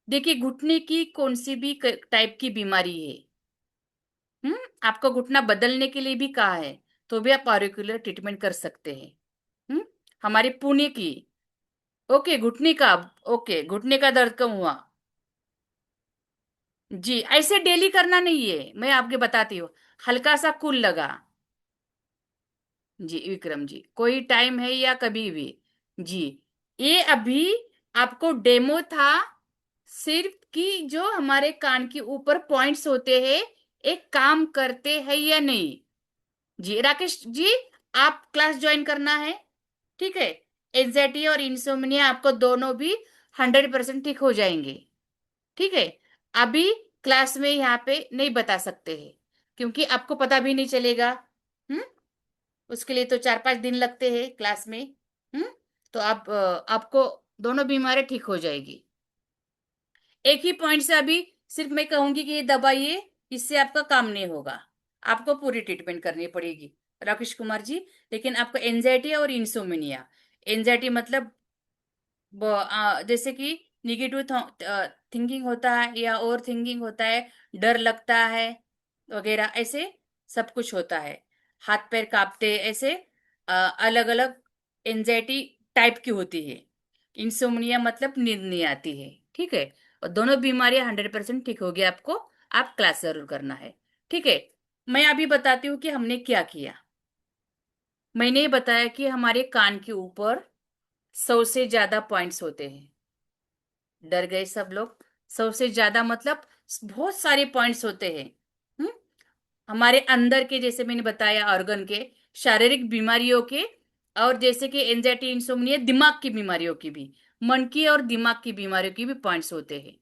देखिए घुटने की कौन सी भी टाइप की बीमारी है। आपका घुटना बदलने के लिए भी कहा है, तो भी आप ऑरिकुलर ट्रीटमेंट कर सकते हैं। हम्म। हमारी पुणे की। ओके, घुटने का। ओके, घुटने का दर्द कम हुआ। जी ऐसे डेली करना नहीं है, मैं आपके बताती हूँ। हल्का सा कूल लगा। जी विक्रम जी, कोई टाइम है या कभी भी? जी। ये अभी आपको डेमो था, सिर्फ कि जो हमारे कान के ऊपर पॉइंट्स होते हैं एक काम करते हैं या नहीं। जी राकेश जी, आप क्लास ज्वाइन करना है। ठीक है। एंजाइटी और इंसोम्निया आपको दोनों भी 100% ठीक हो जाएंगे। ठीक है। अभी क्लास में यहाँ पे नहीं बता सकते हैं, क्योंकि आपको पता भी नहीं चलेगा। हम्म। उसके लिए तो 4-5 दिन लगते हैं क्लास में। हम्म। तो आप आपको दोनों बीमारी ठीक हो जाएगी। एक ही पॉइंट से अभी सिर्फ मैं कहूंगी कि ये दबाइए, इससे आपका काम नहीं होगा। आपको पूरी ट्रीटमेंट करनी पड़ेगी राकेश कुमार जी। लेकिन आपको एंजाइटी और इंसोमिनिया, एंजाइटी मतलब जैसे कि निगेटिव थिंकिंग होता है या ओवर थिंकिंग होता है, डर लगता है वगैरह, ऐसे सब कुछ होता है। हाथ पैर कांपते, ऐसे अलग अलग एंजाइटी टाइप की होती है। इंसोम्निया मतलब नींद नहीं आती है, ठीक है। और दोनों बीमारियां 100% ठीक होगी आपको। आप क्लास जरूर करना है, ठीक है। मैं अभी बताती हूँ कि हमने क्या किया। मैंने ये बताया कि हमारे कान के ऊपर 100 से ज्यादा पॉइंट्स होते हैं। डर गए सब लोग? 100 से ज्यादा मतलब बहुत सारे पॉइंट्स होते हैं। हम्म हमारे अंदर के, जैसे मैंने बताया, ऑर्गन के, शारीरिक बीमारियों के, और जैसे कि एंजाइटी, इंसोम्निया, दिमाग की बीमारियों की भी, मन की और दिमाग की बीमारियों की भी पॉइंट्स होते हैं।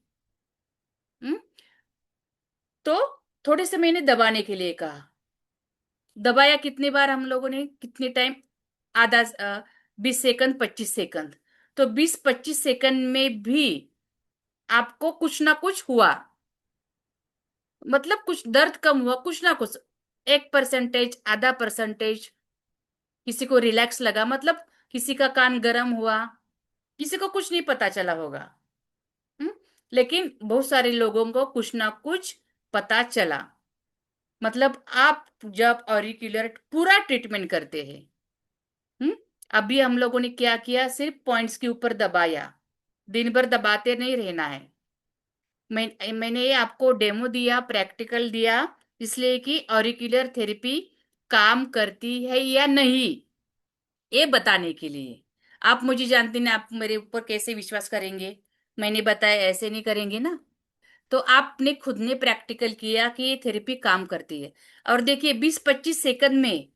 हम्म तो थोड़े से मैंने दबाने के लिए कहा। दबाया कितनी बार हम लोगों ने, कितने टाइम? आधा 20 सेकंड, 25 सेकंड। तो 20-25 सेकंड में भी आपको कुछ ना कुछ हुआ, मतलब कुछ दर्द कम हुआ, कुछ ना कुछ, 1%, आधा %। किसी को रिलैक्स लगा, मतलब किसी का कान गर्म हुआ, किसी को कुछ नहीं पता चला होगा। हम्म लेकिन बहुत सारे लोगों को कुछ ना कुछ पता चला। मतलब आप जब ऑरिक्यूलर पूरा ट्रीटमेंट करते हैं, हम्म अभी हम लोगों ने क्या किया, सिर्फ पॉइंट्स के ऊपर दबाया। दिन भर दबाते नहीं रहना है। मैंने ये आपको डेमो दिया, प्रैक्टिकल दिया, इसलिए कि ऑरिक्यूलर थेरेपी काम करती है या नहीं, ये बताने के लिए। आप मुझे जानते ना, आप मेरे ऊपर कैसे विश्वास करेंगे? मैंने बताया ऐसे नहीं करेंगे ना। तो आपने खुद ने प्रैक्टिकल किया कि ये थेरेपी काम करती है। और देखिए, 20-25 सेकंड में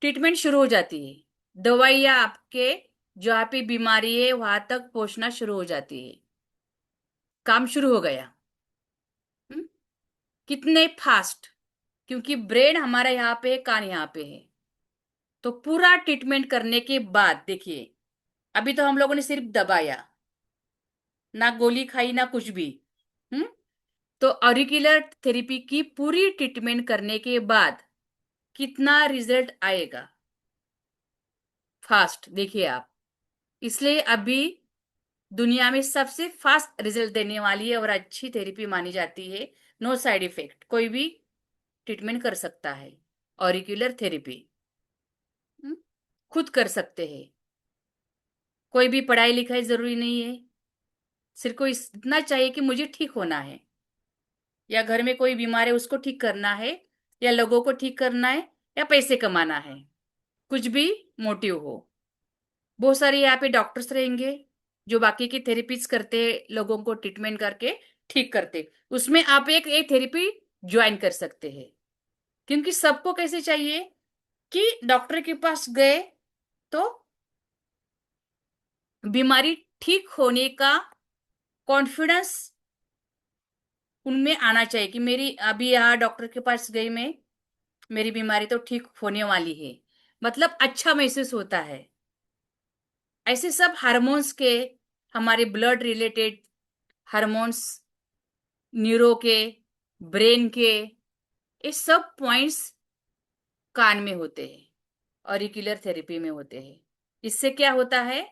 ट्रीटमेंट शुरू हो जाती है। दवाइयाँ आपके जहाँ पे बीमारी है वहां तक पहुंचना शुरू हो जाती है। काम शुरू हो गया। हम्म? कितने फास्ट! क्योंकि ब्रेन हमारा यहाँ पे है, कान यहाँ पे है। तो पूरा ट्रीटमेंट करने के बाद देखिए, अभी तो हम लोगों ने सिर्फ दबाया, ना गोली खाई ना कुछ भी। हम्म तो ऑरिकुलर थेरेपी की पूरी ट्रीटमेंट करने के बाद कितना रिजल्ट आएगा? फास्ट, देखिए आप। इसलिए अभी दुनिया में सबसे फास्ट रिजल्ट देने वाली है और अच्छी थेरेपी मानी जाती है। नो साइड इफेक्ट, कोई भी ट्रीटमेंट कर सकता है ऑरिकुलर थेरेपी। खुद कर सकते हैं। कोई भी पढ़ाई लिखाई जरूरी नहीं है। सिर्फ को इतना चाहिए कि मुझे ठीक होना है, या घर में कोई बीमार है उसको ठीक करना है, या लोगों को ठीक करना है, या पैसे कमाना है, कुछ भी मोटिव हो। बहुत सारे यहाँ पे डॉक्टर्स रहेंगे जो बाकी की थेरेपीज करते, लोगों को ट्रीटमेंट करके ठीक करते। उसमें आप एक थेरेपी ज्वाइन कर सकते हैं। क्योंकि सबको कैसे चाहिए कि डॉक्टर के पास गए तो बीमारी ठीक होने का कॉन्फिडेंस उनमें आना चाहिए कि मेरी अभी यहाँ डॉक्टर के पास गई मैं, मेरी बीमारी तो ठीक होने वाली है, मतलब अच्छा महसूस होता है। ऐसे सब हार्मोन्स के, हमारे ब्लड रिलेटेड हार्मोन्स, न्यूरो के, ब्रेन के, ये सब पॉइंट्स कान में होते हैं, ऑरिकुलर थेरेपी में होते हैं। इससे क्या होता है?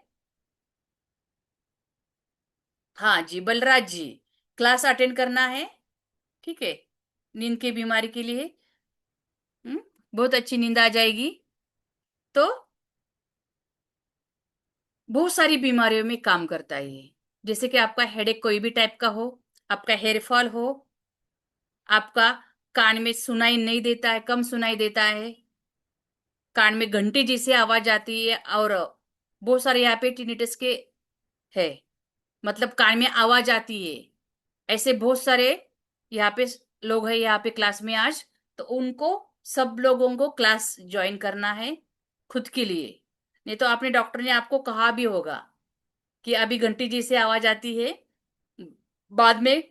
हाँ जी, बलराज जी, क्लास अटेंड करना है, ठीक है। नींद की बीमारी के लिए, बहुत अच्छी नींद आ जाएगी। तो बहुत सारी बीमारियों में काम करता है ये। जैसे कि आपका हेडेक कोई भी टाइप का हो, आपका हेयर फॉल हो, आपका कान में सुनाई नहीं देता है, कम सुनाई देता है, कान में घंटी जैसी आवाज आती है, और बहुत सारे यहाँ पे टिनिटस के है, मतलब कान में आवाज आती है, ऐसे बहुत सारे यहाँ पे लोग हैं यहाँ पे क्लास में आज। तो उनको, सब लोगों को क्लास ज्वाइन करना है खुद के लिए। नहीं तो आपने, डॉक्टर ने आपको कहा भी होगा कि अभी घंटी जैसी आवाज आती है, बाद में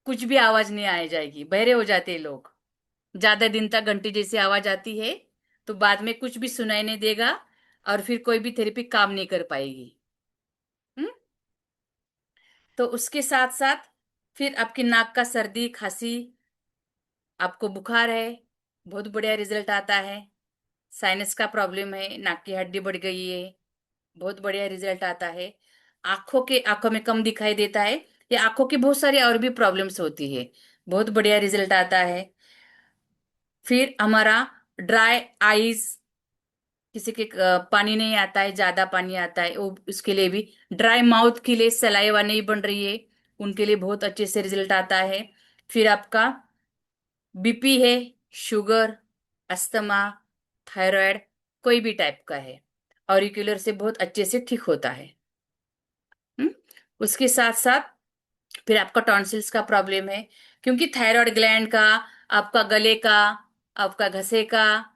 कुछ भी आवाज नहीं आ जाएगी, बहरे हो जाते हैं लोग। ज्यादा दिन तक घंटी जैसी आवाज आती है तो बाद में कुछ भी सुनाई नहीं देगा, और फिर कोई भी थेरेपी काम नहीं कर पाएगी। हम्म तो उसके साथ साथ फिर आपकी नाक का सर्दी खांसी, आपको बुखार है, बहुत बढ़िया रिजल्ट आता है। साइनस का प्रॉब्लम है, नाक की हड्डी बढ़ गई है, बहुत बढ़िया रिजल्ट आता है। आंखों में कम दिखाई देता है, या आंखों की बहुत सारी और भी प्रॉब्लम्स होती है, बहुत बढ़िया रिजल्ट आता है। फिर हमारा ड्राई आईज, किसी के पानी नहीं आता है, ज्यादा पानी आता है, वो उसके लिए भी, ड्राई माउथ के लिए, सलाइवा नहीं बन रही है, उनके लिए बहुत अच्छे से रिजल्ट आता है। फिर आपका बीपी है, शुगर, अस्थमा, थायराइड, कोई भी टाइप का है, ऑरिकुलर से बहुत अच्छे से ठीक होता है। हम्म? उसके साथ साथ फिर आपका टॉन्सिल्स का प्रॉब्लम है, क्योंकि थायराइड ग्लैंड का, आपका गले का, आपका घसे का,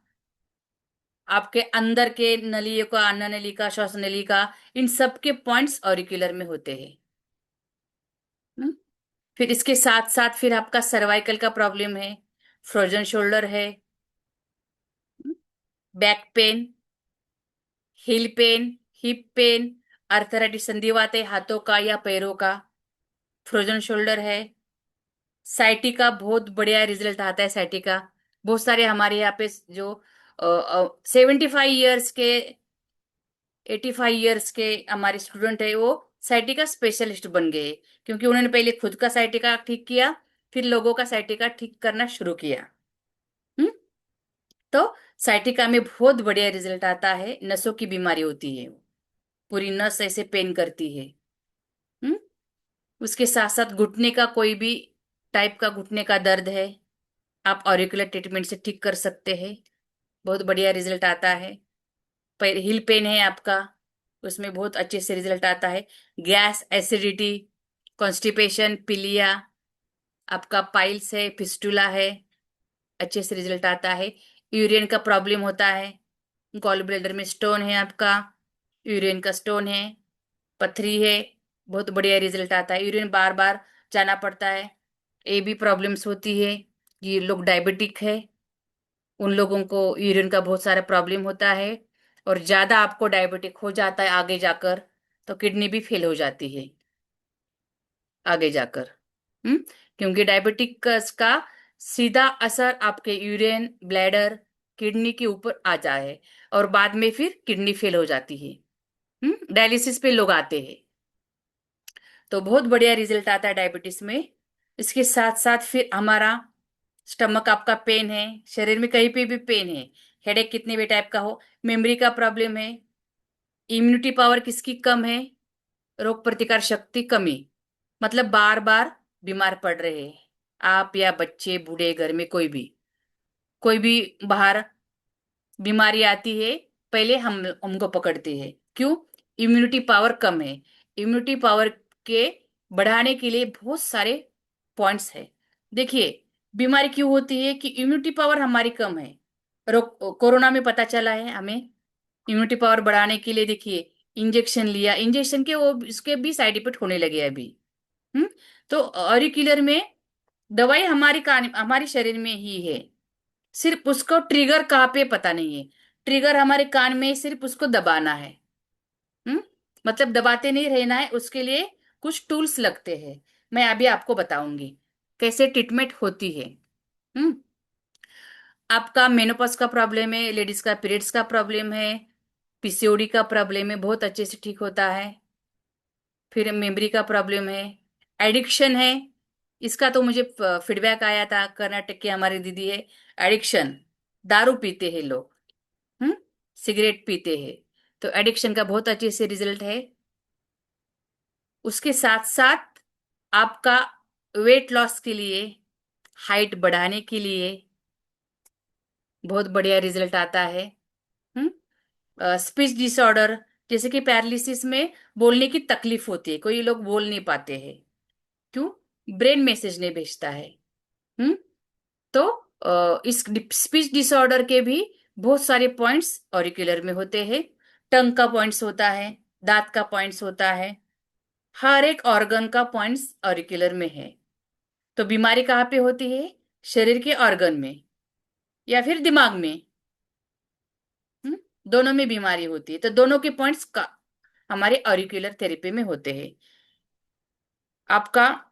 आपके अंदर के नलियों का, अन्न नली का, श्वास नली का, इन सब के पॉइंट्स ऑरिकुलर में होते हैं। हम्म? फिर इसके साथ साथ फिर आपका सर्वाइकल का प्रॉब्लम है, फ्रोजन शोल्डर है, बैक पेन, हिल पेन, हिप पेन, अर्थराइटिस संधिवात है हाथों का या पैरों का, फ्रोजन शोल्डर है, साइटिका, बहुत बढ़िया रिजल्ट आता है साइटिका। बहुत सारे हमारे यहाँ पे जो 75 ईयर्स के, 85 ईयर्स के हमारे स्टूडेंट है, वो साइटिका स्पेशलिस्ट बन गए, क्योंकि उन्होंने पहले खुद का साइटिका ठीक किया, फिर लोगों का साइटिका ठीक करना शुरू किया। हम्म? तो साइटिका में बहुत बढ़िया रिजल्ट आता है। नसों की बीमारी होती है, पूरी नस ऐसे पेन करती है। हम्म? उसके साथ साथ घुटने का कोई भी टाइप का घुटने का दर्द है, आप ऑरिकुलर ट्रीटमेंट से ठीक कर सकते हैं, बहुत बढ़िया रिजल्ट आता है। पैर हिल पेन है आपका, उसमें बहुत अच्छे से रिजल्ट आता है। गैस, एसिडिटी, कॉन्स्टिपेशन, पीलिया, आपका पाइल्स है, फिस्टुला है, अच्छे से रिजल्ट आता है। यूरिन का प्रॉब्लम होता है, गॉल ब्लैडर में स्टोन है आपका, यूरिन का स्टोन है, पथरी है, बहुत बढ़िया रिजल्ट आता है। यूरिन बार बार जाना पड़ता है, ये भी प्रॉब्लम्स होती है। ये लोग डायबिटिक है, उन लोगों को यूरिन का बहुत सारा प्रॉब्लम होता है, और ज्यादा आपको डायबिटिक हो जाता है आगे जाकर, तो किडनी भी फेल हो जाती है आगे जाकर। हम्म? क्योंकि डायबिटिक का सीधा असर आपके यूरिन, ब्लैडर, किडनी के ऊपर आ जाए, और बाद में फिर किडनी फेल हो जाती है। डायलिसिस पे लोग आते हैं। तो बहुत बढ़िया रिजल्ट आता है डायबिटीज में। इसके साथ साथ फिर हमारा स्टमक आपका पेन है, शरीर में कहीं पे भी पेन है, हेडेक कितने भी टाइप का हो, मेमोरी का प्रॉब्लम है, इम्यूनिटी पावर किसकी कम है, रोग प्रतिकार शक्ति कमी, मतलब बार बार बीमार पड़ रहे हैं आप, या बच्चे, बूढ़े, घर में कोई भी बाहर बीमारी आती है, पहले हम हमको पकड़ती है। क्यों? इम्यूनिटी पावर कम है। इम्यूनिटी पावर के बढ़ाने के लिए बहुत सारे पॉइंट्स है। देखिए, बीमारी क्यों होती है कि इम्यूनिटी पावर हमारी कम है। कोरोना में पता चला है हमें, इम्यूनिटी पावर बढ़ाने के लिए देखिए, इंजेक्शन लिया, इंजेक्शन के वो इसके भी साइड इफेक्ट होने लगे अभी। हम्म? तो ऑरिकुलर में दवाई हमारी शरीर में ही है, सिर्फ उसको ट्रिगर कहाँ पे पता नहीं है। ट्रिगर हमारे कान में है, सिर्फ उसको दबाना है। हम्म? मतलब दबाते नहीं रहना है, उसके लिए कुछ टूल्स लगते हैं, मैं अभी आपको बताऊंगी कैसे ट्रीटमेंट होती है। हम्म? आपका मेनोपॉज का प्रॉब्लम है, लेडीज का पीरियड्स का प्रॉब्लम है, पीसीओडी का प्रॉब्लम है, बहुत अच्छे से ठीक होता है। फिर मेमोरी का प्रॉब्लम है, एडिक्शन है, इसका तो मुझे फीडबैक आया था, कर्नाटक की हमारी दीदी है, एडिक्शन, दारू पीते हैं लोग, हम्म, सिगरेट पीते हैं, तो एडिक्शन का बहुत अच्छे से रिजल्ट है। उसके साथ साथ आपका वेट लॉस के लिए, हाइट बढ़ाने के लिए बहुत बढ़िया रिजल्ट आता है। स्पीच डिसऑर्डर, जैसे कि पैरालिसिस में बोलने की तकलीफ होती है, कोई लोग बोल नहीं पाते हैं, क्यों? ब्रेन मैसेज नहीं भेजता है। हम्म? तो इस स्पीच डिसऑर्डर के भी बहुत सारे पॉइंट्स ऑरिकुलर में होते हैं। टंग का पॉइंट्स होता है, दांत का पॉइंट्स होता है, हर एक ऑर्गन का पॉइंट्स ऑरिकुलर में है। तो बीमारी कहाँ पे होती है? शरीर के ऑर्गन में या फिर दिमाग में। हम्म? दोनों में बीमारी होती है, तो दोनों के पॉइंट्स का हमारे ऑरिकुलर थेरेपी में होते हैं। आपका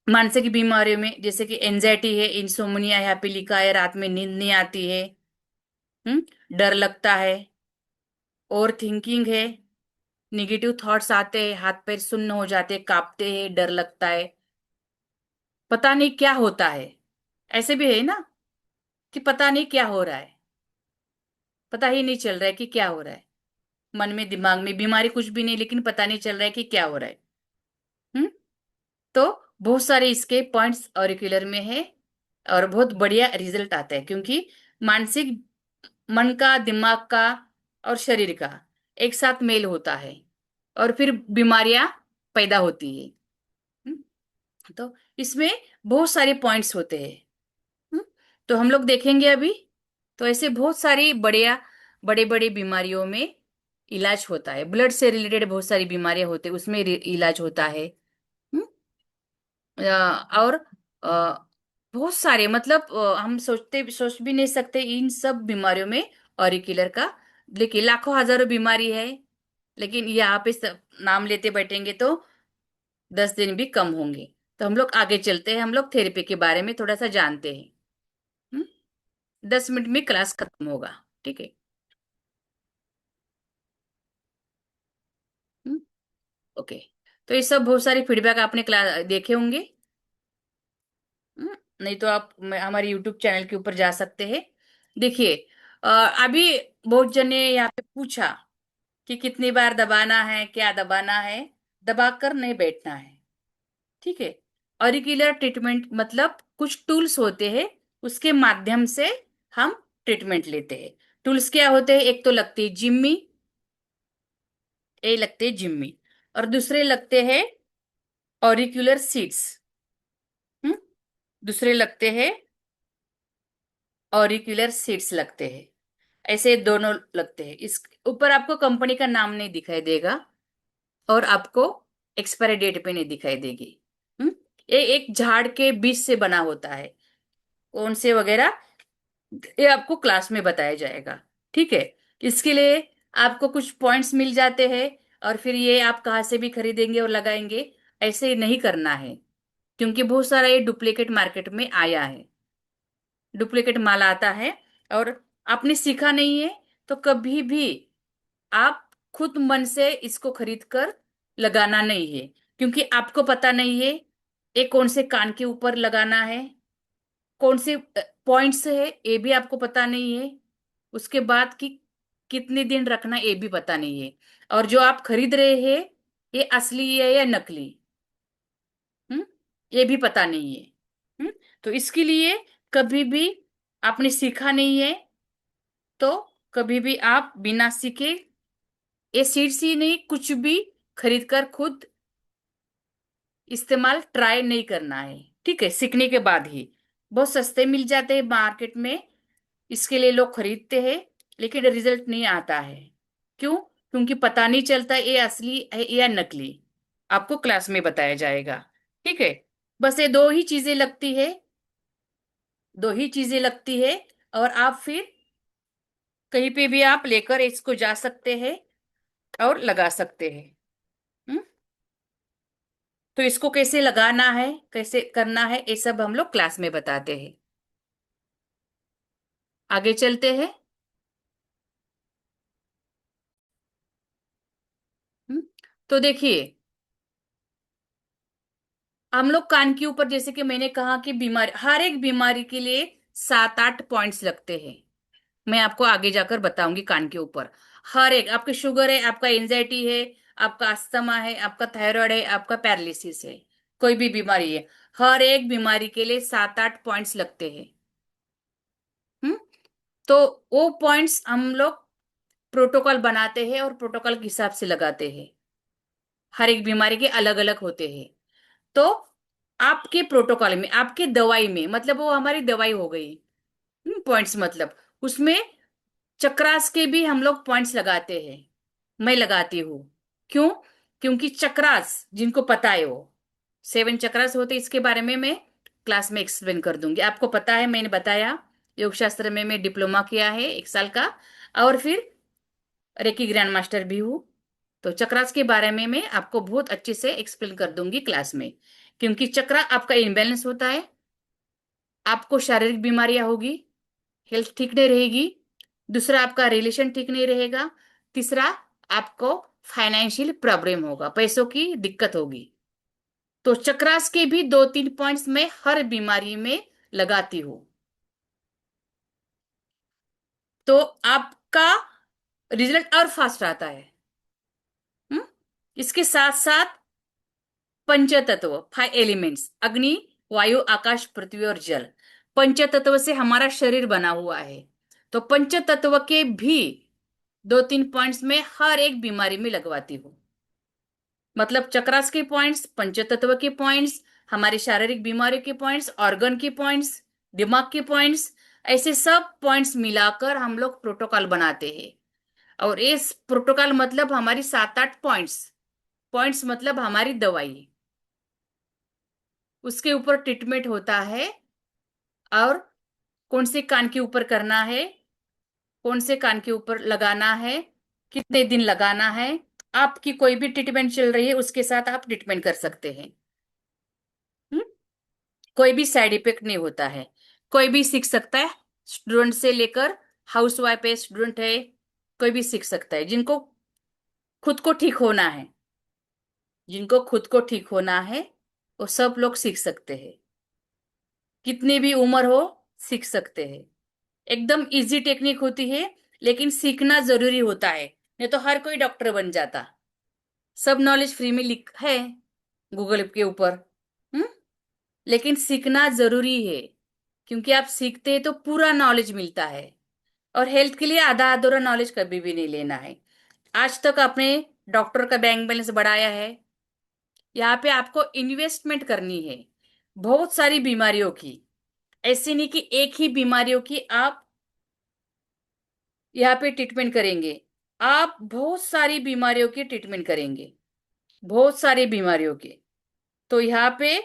मानसिक बीमारियों में, जैसे कि एंजाइटी है, इंसोम्निया यहाँ पे लिखा है, रात में नींद नहीं आती है, डर लगता है, ओवर थिंकिंग है, निगेटिव थॉट्स आते हैं, हाथ पैर सुन्न हो जाते हैं, कांपते हैं, डर लगता है, पता नहीं क्या होता है। ऐसे भी है ना कि पता नहीं क्या हो रहा है, पता ही नहीं चल रहा है कि क्या हो रहा है। मन में दिमाग में बीमारी कुछ भी नहीं, लेकिन पता नहीं चल रहा है कि क्या हो रहा है। हम्म। तो बहुत सारे इसके पॉइंट्स ऑरिकुलर में है, और बहुत बढ़िया रिजल्ट आता है, क्योंकि मानसिक, मन का, दिमाग का और शरीर का एक साथ मेल होता है, और फिर बीमारियां पैदा होती है। हम्म, तो इसमें बहुत सारे पॉइंट्स होते हैं। हम्म, तो हम लोग देखेंगे अभी। तो ऐसे बहुत सारी बढ़िया, बड़े बड़े बीमारियों में इलाज होता है। ब्लड से रिलेटेड बहुत सारी बीमारियां होते हैं, उसमें इलाज होता है। हम्म, और बहुत सारे, मतलब हम सोच भी नहीं सकते इन सब बीमारियों में ऑरिकुलर का। देखिए, लाखों हजारों बीमारी है, लेकिन यहाँ पे सब नाम लेते बैठेंगे तो 10 दिन भी कम होंगे। तो हम लोग आगे चलते हैं, हम लोग थेरेपी के बारे में थोड़ा सा जानते हैं। हम्म, 10 मिनट में क्लास खत्म होगा, ठीक है। हम्म, ओके। तो ये सब बहुत सारे फीडबैक आपने क्लास देखे होंगे। नहीं तो आप हमारे यूट्यूब चैनल के ऊपर जा सकते हैं। देखिए, अभी बहुत जन ने यहाँ पे पूछा कि कितनी बार दबाना है, क्या दबाना है। दबाकर नहीं बैठना है, ठीक है। ऑरिकुलर ट्रीटमेंट मतलब कुछ टूल्स होते हैं, उसके माध्यम से हम ट्रीटमेंट लेते हैं। टूल्स क्या होते हैं? एक तो लगती है जिम्मी, ये लगते हैं जिम्मी, और दूसरे लगते हैं ऑरिकुलर सीड्स। हम्म, दूसरे लगते हैं ऑरिकुलर सीड्स लगते हैं। ऐसे दोनों लगते हैं। इस ऊपर आपको कंपनी का नाम नहीं दिखाई देगा, और आपको एक्सपायरी डेट पे नहीं दिखाई देगी। हम्म, ये एक झाड़ के बीज से बना होता है, कौन से वगैरह, ये आपको क्लास में बताया जाएगा, ठीक है। इसके लिए आपको कुछ पॉइंट्स मिल जाते हैं, और फिर ये आप कहाँ से भी खरीदेंगे और लगाएंगे, ऐसे नहीं करना है। क्योंकि बहुत सारा ये डुप्लीकेट मार्केट में आया है, डुप्लीकेट माल आता है, और आपने सीखा नहीं है, तो कभी भी आप खुद मन से इसको खरीद कर लगाना नहीं है। क्योंकि आपको पता नहीं है ये कौन से कान के ऊपर लगाना है, कौन से पॉइंट्स है, ये भी आपको पता नहीं है। उसके बाद की कितने दिन रखना, ये भी पता नहीं है। और जो आप खरीद रहे हैं, ये असली है या नकली, हम्म, ये भी पता नहीं है। हम्म, तो इसके लिए कभी भी आपने सीखा नहीं है, तो कभी भी आप बिना सीखे, ये सीड्स ही नहीं, कुछ भी खरीद कर खुद इस्तेमाल ट्राई नहीं करना है, ठीक है। सीखने के बाद ही बहुत सस्ते मिल जाते हैं मार्केट में, इसके लिए लोग खरीदते हैं, लेकिन रिजल्ट नहीं आता है। क्यों? क्योंकि पता नहीं चलता ये असली है या नकली। आपको क्लास में बताया जाएगा, ठीक है। बस ये दो ही चीजें लगती है, दो ही चीजें लगती है, और आप फिर कहीं पे भी आप लेकर इसको जा सकते हैं और लगा सकते हैं। हम्म, तो इसको कैसे लगाना है, कैसे करना है, ये सब हम लोग क्लास में बताते हैं। आगे चलते हैं। हम्म, तो देखिए, हम लोग कान के ऊपर, जैसे कि मैंने कहा कि बीमारी, हर एक बीमारी के लिए 7-8 पॉइंट्स लगते हैं। मैं आपको आगे जाकर बताऊंगी कान के ऊपर। हर एक, आपकी शुगर है, आपका एंजाइटी है, आपका अस्थमा है, आपका थायराइड है, आपका पैरालिसिस है, कोई भी बीमारी है, हर एक बीमारी के लिए 7-8 पॉइंट्स लगते हैं। हम्म, तो वो पॉइंट्स हम लोग प्रोटोकॉल बनाते हैं, और प्रोटोकॉल के हिसाब से लगाते हैं। हर एक बीमारी के अलग अलग होते हैं। तो आपके प्रोटोकॉल में, आपके दवाई में, मतलब वो हमारी दवाई हो गई। पॉइंट्स मतलब उसमें चक्रास के भी हम लोग पॉइंट्स लगाते हैं। मैं लगाती हूँ। क्यों? क्योंकि चक्रास जिनको पता है, वो 7 चक्रास होते, इसके बारे में मैं क्लास में एक्सप्लेन कर दूंगी। आपको पता है, मैंने बताया, योग शास्त्र में मैं डिप्लोमा किया है 1 साल का, और फिर रेकी ग्रैंड मास्टर भी हूँ। तो चक्रास के बारे में मैं आपको बहुत अच्छे से एक्सप्लेन कर दूंगी क्लास में। क्योंकि चक्रा आपका इनबैलेंस होता है, आपको शारीरिक बीमारियां होगी, हेल्थ ठीक नहीं रहेगी। दूसरा, आपका रिलेशन ठीक नहीं रहेगा। तीसरा, आपको फाइनेंशियल प्रॉब्लम होगा, पैसों की दिक्कत होगी। तो चक्रास के भी 2-3 पॉइंट्स मैं हर बीमारी में लगाती हूँ। तो आपका रिजल्ट और फास्ट आता है। हम्म? इसके साथ साथ पंचतत्व, 5 एलिमेंट्स, अग्नि, वायु, आकाश, पृथ्वी और जल। पंचतत्व से हमारा शरीर बना हुआ है। तो पंचतत्व के भी 2-3 पॉइंट्स में हर एक बीमारी में लगवाती हूँ। मतलब चक्रास के पॉइंट्स, पंचतत्व के पॉइंट्स, हमारी शारीरिक बीमारियों के पॉइंट्स, ऑर्गन के पॉइंट्स, दिमाग के पॉइंट्स, ऐसे सब पॉइंट्स मिलाकर हम लोग प्रोटोकॉल बनाते हैं। और इस प्रोटोकॉल मतलब हमारी 7-8 पॉइंट्स, पॉइंट्स मतलब हमारी दवाई, उसके ऊपर ट्रीटमेंट होता है। और कौन से कान के ऊपर करना है, कौन से कान के ऊपर लगाना है, कितने दिन लगाना है, आपकी कोई भी ट्रीटमेंट चल रही है उसके साथ आप ट्रीटमेंट कर सकते हैं। हम्म? कोई भी साइड इफेक्ट नहीं होता है। कोई भी सीख सकता है, स्टूडेंट से लेकर हाउस वाइफ है, स्टूडेंट है, कोई भी सीख सकता है। जिनको खुद को ठीक होना है, जिनको खुद को ठीक होना है, वो सब लोग सीख सकते हैं। कितनी भी उम्र हो, सीख सकते हैं। एकदम इजी टेक्निक होती है, लेकिन सीखना जरूरी होता है। नहीं तो हर कोई डॉक्टर बन जाता। सब नॉलेज फ्री में लिख है गूगल के ऊपर। हम्म? लेकिन सीखना जरूरी है, क्योंकि आप सीखते हैं तो पूरा नॉलेज मिलता है। और हेल्थ के लिए आधा अधूरा नॉलेज कभी भी नहीं लेना है। आज तक आपने डॉक्टर का बैंक बैलेंस बढ़ाया है? यहाँ पे आपको इन्वेस्टमेंट करनी है बहुत सारी बीमारियों की। ऐसे नहीं कि एक ही बीमारियों की आप यहाँ पे ट्रीटमेंट करेंगे। आप बहुत सारी बीमारियों की ट्रीटमेंट करेंगे, बहुत सारी बीमारियों के। तो यहाँ पे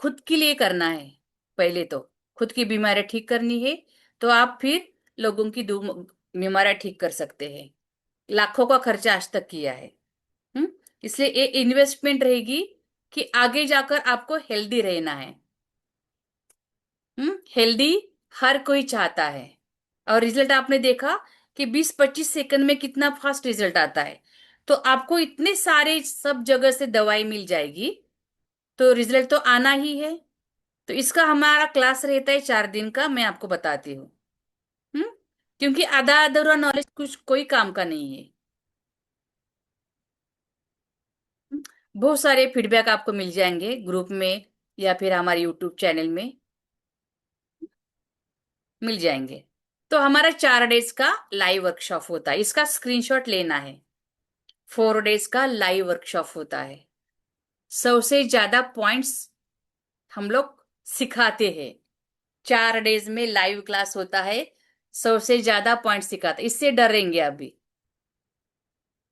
खुद के लिए करना है। पहले तो खुद की बीमारी ठीक करनी है, तो आप फिर लोगों की बीमारी ठीक कर सकते हैं। लाखों का खर्चा आज तक किया है। हम्म? इसलिए ये इन्वेस्टमेंट रहेगी कि आगे जाकर आपको हेल्दी रहना है। हेल्दी हर कोई चाहता है। और रिजल्ट आपने देखा कि 20-25 सेकंड में कितना फास्ट रिजल्ट आता है। तो आपको इतने सारे सब जगह से दवाई मिल जाएगी, तो रिजल्ट तो आना ही है। तो इसका हमारा क्लास रहता है 4 दिन का, मैं आपको बताती हूँ। हम्म? क्योंकि आधा अधूरा नॉलेज कुछ कोई काम का नहीं है। हम्म? बहुत सारे फीडबैक आपको मिल जाएंगे ग्रुप में या फिर हमारे यूट्यूब चैनल में मिल जाएंगे। तो हमारा 4 डेज का लाइव वर्कशॉप होता है, इसका स्क्रीनशॉट लेना है। 4 डेज का लाइव वर्कशॉप होता है। 100 से ज्यादा पॉइंट्स हम लोग सिखाते हैं। 4 डेज में लाइव क्लास होता है, 100 से ज्यादा पॉइंट सिखाते, इससे डरेंगे अभी।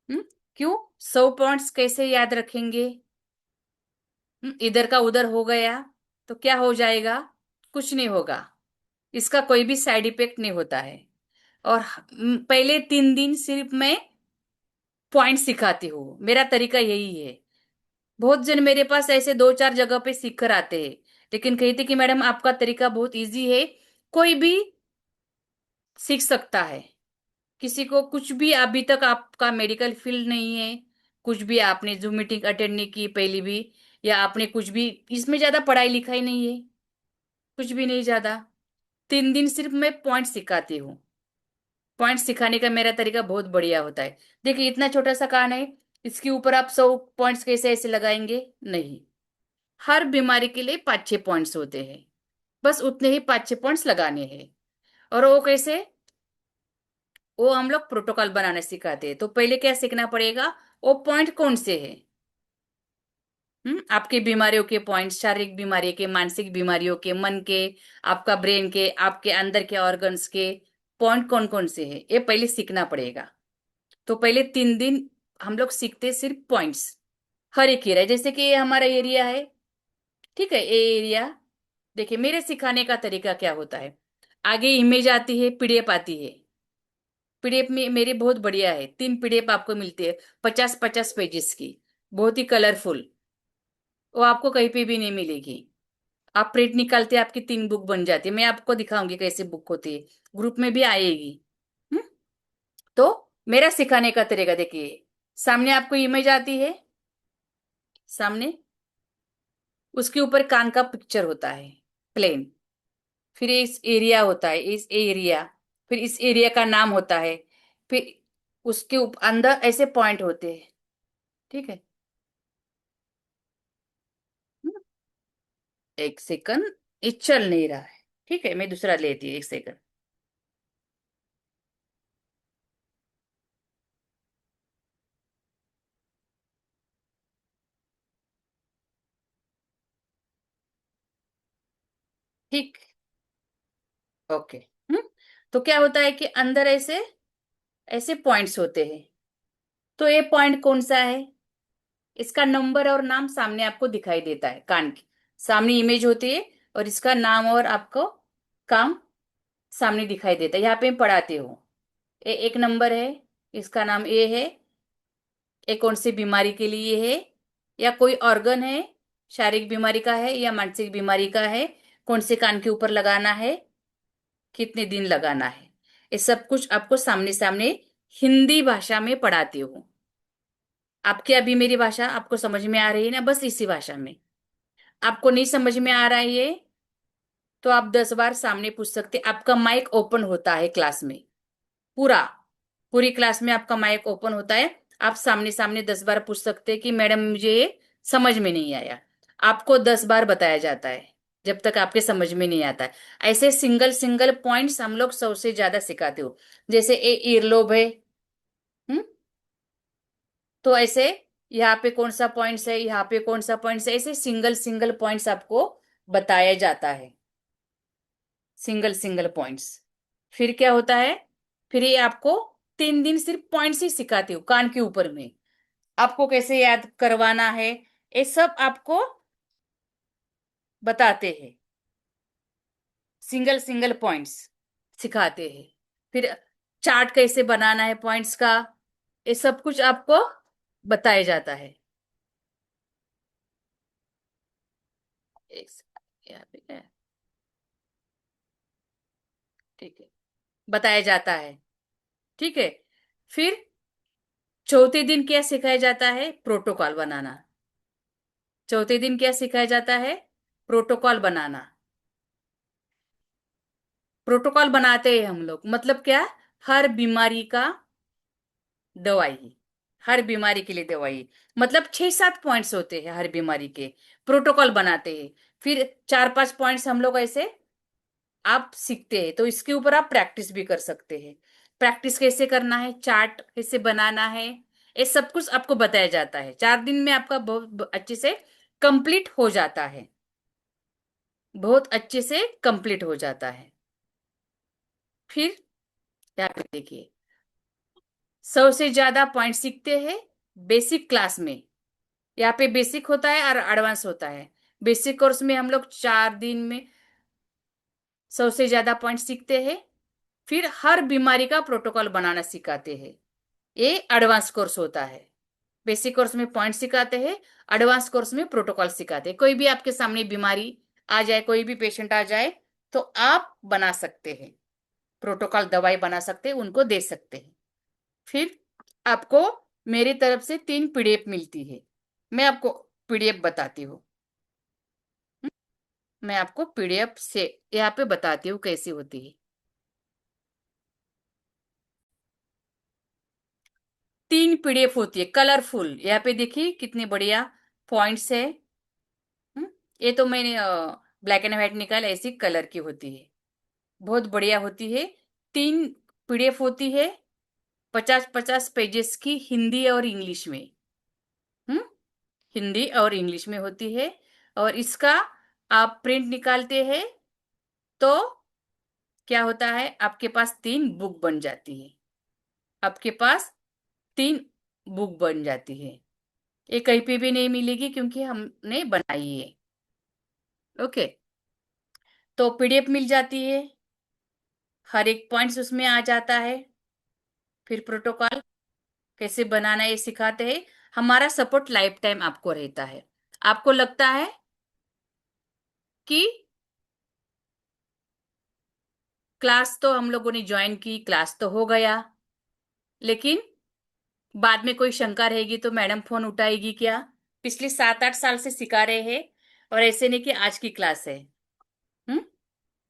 हम्म? क्यों? 100 पॉइंट्स कैसे याद रखेंगे? इधर का उधर हो गया तो क्या हो जाएगा? कुछ नहीं होगा। इसका कोई भी साइड इफेक्ट नहीं होता है। और पहले 3 दिन सिर्फ मैं पॉइंट सिखाती हूँ, मेरा तरीका यही है। बहुत जन मेरे पास ऐसे 2-4 जगह पे सीख कर आते हैं, लेकिन कहते कि मैडम आपका तरीका बहुत इजी है, कोई भी सीख सकता है। किसी को कुछ भी अभी तक आपका मेडिकल फील्ड नहीं है, कुछ भी आपने जूम मीटिंग अटेंड नहीं की पहली भी, या आपने कुछ भी इसमें ज्यादा पढ़ाई लिखाई नहीं है, कुछ भी नहीं ज्यादा। 3 दिन सिर्फ मैं पॉइंट सिखाती हूँ। पॉइंट सिखाने का मेरा तरीका बहुत बढ़िया होता है। देखिए इतना छोटा सा कान है, इसके ऊपर आप 100 पॉइंट्स कैसे ऐसे लगाएंगे? नहीं। हर बीमारी के लिए 5-6 पॉइंट्स होते हैं, बस उतने ही 5-6 पॉइंट्स लगाने हैं। और वो कैसे? वो हम लोग प्रोटोकॉल बनाना सिखाते हैं। तो पहले क्या सीखना पड़ेगा? वो पॉइंट कौन से है। आपके बीमारियों के पॉइंट्स, शारीरिक बीमारी के, मानसिक बीमारियों के, मन के, आपका ब्रेन के, आपके अंदर के ऑर्गन्स के पॉइंट कौन कौन से है, ये पहले सीखना पड़ेगा। तो पहले 3 दिन हम लोग सीखते सिर्फ पॉइंट्स। हर एक एरिया, जैसे कि ये हमारा एरिया है, ठीक है, ये एरिया। देखिए मेरे सिखाने का तरीका क्या होता है। आगे इमेज आती है, पीडीएफ आती है। पीडीएफ में मेरे बहुत बढ़िया है, 3 पीडीएफ आपको मिलती है, 50-50 पेजेस की, बहुत ही कलरफुल। वो आपको कहीं पे भी नहीं मिलेगी। आप प्रिंट निकालते आपकी 3 बुक बन जाती है। मैं आपको दिखाऊंगी कैसे बुक होती है, ग्रुप में भी आएगी। हम्म? तो मेरा सिखाने का तरीका देखिए, सामने आपको इमेज आती है, सामने उसके ऊपर कान का पिक्चर होता है, प्लेन। फिर इस एरिया होता है, इस एरिया, फिर इस एरिया का नाम होता है, फिर उसके अंदर ऐसे पॉइंट होते हैं। ठीक है। हम्म, एक सेकंड, ये चल नहीं रहा है। ठीक है, मैं दूसरा लेती हूँ, एक सेकंड। ठीक। ओके। हम्म तो क्या होता है कि अंदर ऐसे ऐसे पॉइंट्स होते हैं। तो ये पॉइंट कौन सा है, इसका नंबर और नाम सामने आपको दिखाई देता है, कान की सामने इमेज होती है, और इसका नाम और आपको काम सामने दिखाई देता है। यहाँ पे मैं पढ़ाती हूँ। एक नंबर है, इसका नाम ए है। ये कौन सी बीमारी के लिए है, या कोई ऑर्गन है, शारीरिक बीमारी का है या मानसिक बीमारी का है, कौन से कान के ऊपर लगाना है, कितने दिन लगाना है, ये सब कुछ आपको सामने सामने हिंदी भाषा में पढ़ाती हूँ। आपके अभी मेरी भाषा आपको समझ में आ रही है ना, बस इसी भाषा में। आपको नहीं समझ में आ रहा है ये, तो आप 10 बार सामने पूछ सकते। आपका माइक ओपन होता है क्लास में, पूरा, पूरी क्लास में आपका माइक ओपन होता है। आप सामने सामने 10 बार पूछ सकते हैं कि मैडम मुझे ये समझ में नहीं आया। आपको 10 बार बताया जाता है, जब तक आपके समझ में नहीं आता है। ऐसे सिंगल सिंगल पॉइंट्स हम लोग सबसे ज्यादा सिखाते हो। जैसे ए ईयरलोब है। हम्म तो ऐसे यहाँ पे कौन सा पॉइंट्स है, यहाँ पे कौन सा पॉइंट्स है, ऐसे सिंगल सिंगल पॉइंट्स आपको बताया जाता है। Single single points. फिर क्या होता है, फिर ये आपको 3 दिन सिर्फ पॉइंट्स ही सिखाती हूँ कान के ऊपर में। आपको कैसे याद करवाना है, ये सब आपको बताते हैं। सिंगल सिंगल पॉइंट्स सिखाते हैं। फिर चार्ट कैसे बनाना है पॉइंट्स का, ये सब कुछ आपको बताया जाता है। एक यहाँ पे है, ठीक है, बताया जाता है। ठीक है। फिर चौथे दिन क्या सिखाया जाता है, प्रोटोकॉल बनाना। चौथे दिन क्या सिखाया जाता है, प्रोटोकॉल बनाना। प्रोटोकॉल बनाते हैं हम लोग, मतलब क्या, हर बीमारी का दवाई, हर बीमारी के लिए दवाई, मतलब 6-7 पॉइंट्स होते हैं हर बीमारी के। प्रोटोकॉल बनाते हैं। फिर 4-5 पॉइंट्स हम लोग ऐसे आप सीखते हैं, तो इसके ऊपर आप प्रैक्टिस भी कर सकते हैं। प्रैक्टिस कैसे करना है, चार्ट कैसे बनाना है, ये सब कुछ आपको बताया जाता है। 4 दिन में आपका बहुत अच्छे से कंप्लीट हो जाता है, बहुत अच्छे से कंप्लीट हो जाता है। फिर यहाँ पे देखिए, सबसे ज्यादा पॉइंट सीखते हैं बेसिक क्लास में। यहाँ पे बेसिक होता है और एडवांस होता है। बेसिक कोर्स में हम लोग 4 दिन में सबसे ज्यादा पॉइंट सीखते हैं। फिर हर बीमारी का प्रोटोकॉल बनाना सिखाते हैं। ये एडवांस कोर्स होता है। बेसिक कोर्स में पॉइंट सिखाते हैं, एडवांस कोर्स में प्रोटोकॉल सिखाते हैं। कोई भी आपके सामने बीमारी आ जाए, कोई भी पेशेंट आ जाए, तो आप बना सकते हैं प्रोटोकॉल, दवाई बना सकते हैं, उनको दे सकते हैं। फिर आपको मेरी तरफ से 3 पीडीएफ मिलती है। मैं आपको पीडीएफ बताती हूँ। मैं आपको पीडीएफ से यहाँ पे बताती हूँ कैसी होती है। 3 पीडीएफ होती है कलरफुल, यहाँ पे देखिए कितनी बढ़िया पॉइंट्स है। हम्म, ये तो मैंने ब्लैक एंड व्हाइट निकाल, ऐसी कलर की होती है, बहुत बढ़िया होती है। 3 पीडीएफ होती है, 50-50 पेजेस की, हिंदी और इंग्लिश में। हम्म हिंदी और इंग्लिश में होती है। और इसका आप प्रिंट निकालते हैं, तो क्या होता है, आपके पास 3 बुक बन जाती है। आपके पास 3 बुक बन जाती है। ये कहीं पे भी नहीं मिलेगी क्योंकि हमने बनाई है। ओके। तो पीडीएफ मिल जाती है, हर एक पॉइंट्स उसमें आ जाता है। फिर प्रोटोकॉल कैसे बनाना ये सिखाते हैं। हमारा सपोर्ट लाइफ टाइम आपको रहता है। आपको लगता है कि क्लास तो हम लोगों ने ज्वाइन की, क्लास तो हो गया, लेकिन बाद में कोई शंका रहेगी तो मैडम फोन उठाएगी क्या? पिछले 7-8 साल से सिखा रहे हैं, और ऐसे नहीं कि आज की क्लास है। हम्म।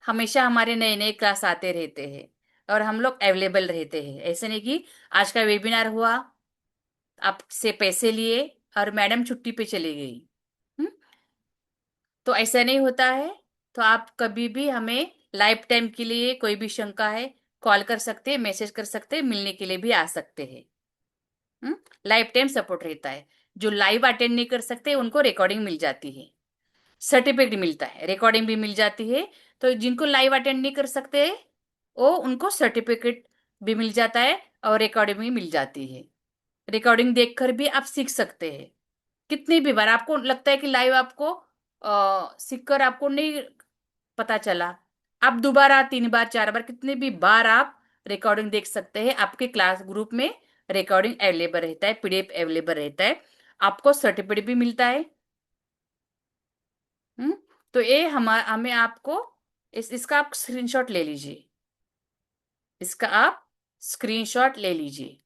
हमेशा हमारे नए नए क्लास आते रहते हैं, और हम लोग अवेलेबल रहते हैं। ऐसे नहीं कि आज का वेबिनार हुआ, आपसे पैसे लिए और मैडम छुट्टी पे चली गई। हम्म। तो ऐसा नहीं होता है। तो आप कभी भी हमें लाइफ टाइम के लिए कोई भी शंका है, कॉल कर सकते हैं, मैसेज कर सकते हैं, मिलने के लिए भी आ सकते हैं। लाइफ टाइम सपोर्ट रहता है। जो लाइव अटेंड नहीं कर सकते उनको रिकॉर्डिंग मिल जाती है, सर्टिफिकेट मिलता है, रिकॉर्डिंग भी मिल जाती है। तो जिनको लाइव अटेंड नहीं कर सकते वो उनको सर्टिफिकेट भी मिल जाता है, और रिकॉर्डिंग भी मिल जाती है। रिकॉर्डिंग देखकर भी आप सीख सकते हैं। कितनी भी बार आपको लगता है कि लाइव आपको सीख कर आपको नहीं पता चला, आप दोबारा 3 बार 4 बार कितने भी बार आप रिकॉर्डिंग देख सकते हैं। आपके क्लास ग्रुप में रिकॉर्डिंग अवेलेबल रहता है, पीडीएफ अवेलेबल रहता है, आपको सर्टिफिकेट भी मिलता है। हम्म। तो ये हमें आपको इसका आप स्क्रीनशॉट ले लीजिए, इसका आप स्क्रीनशॉट ले लीजिए।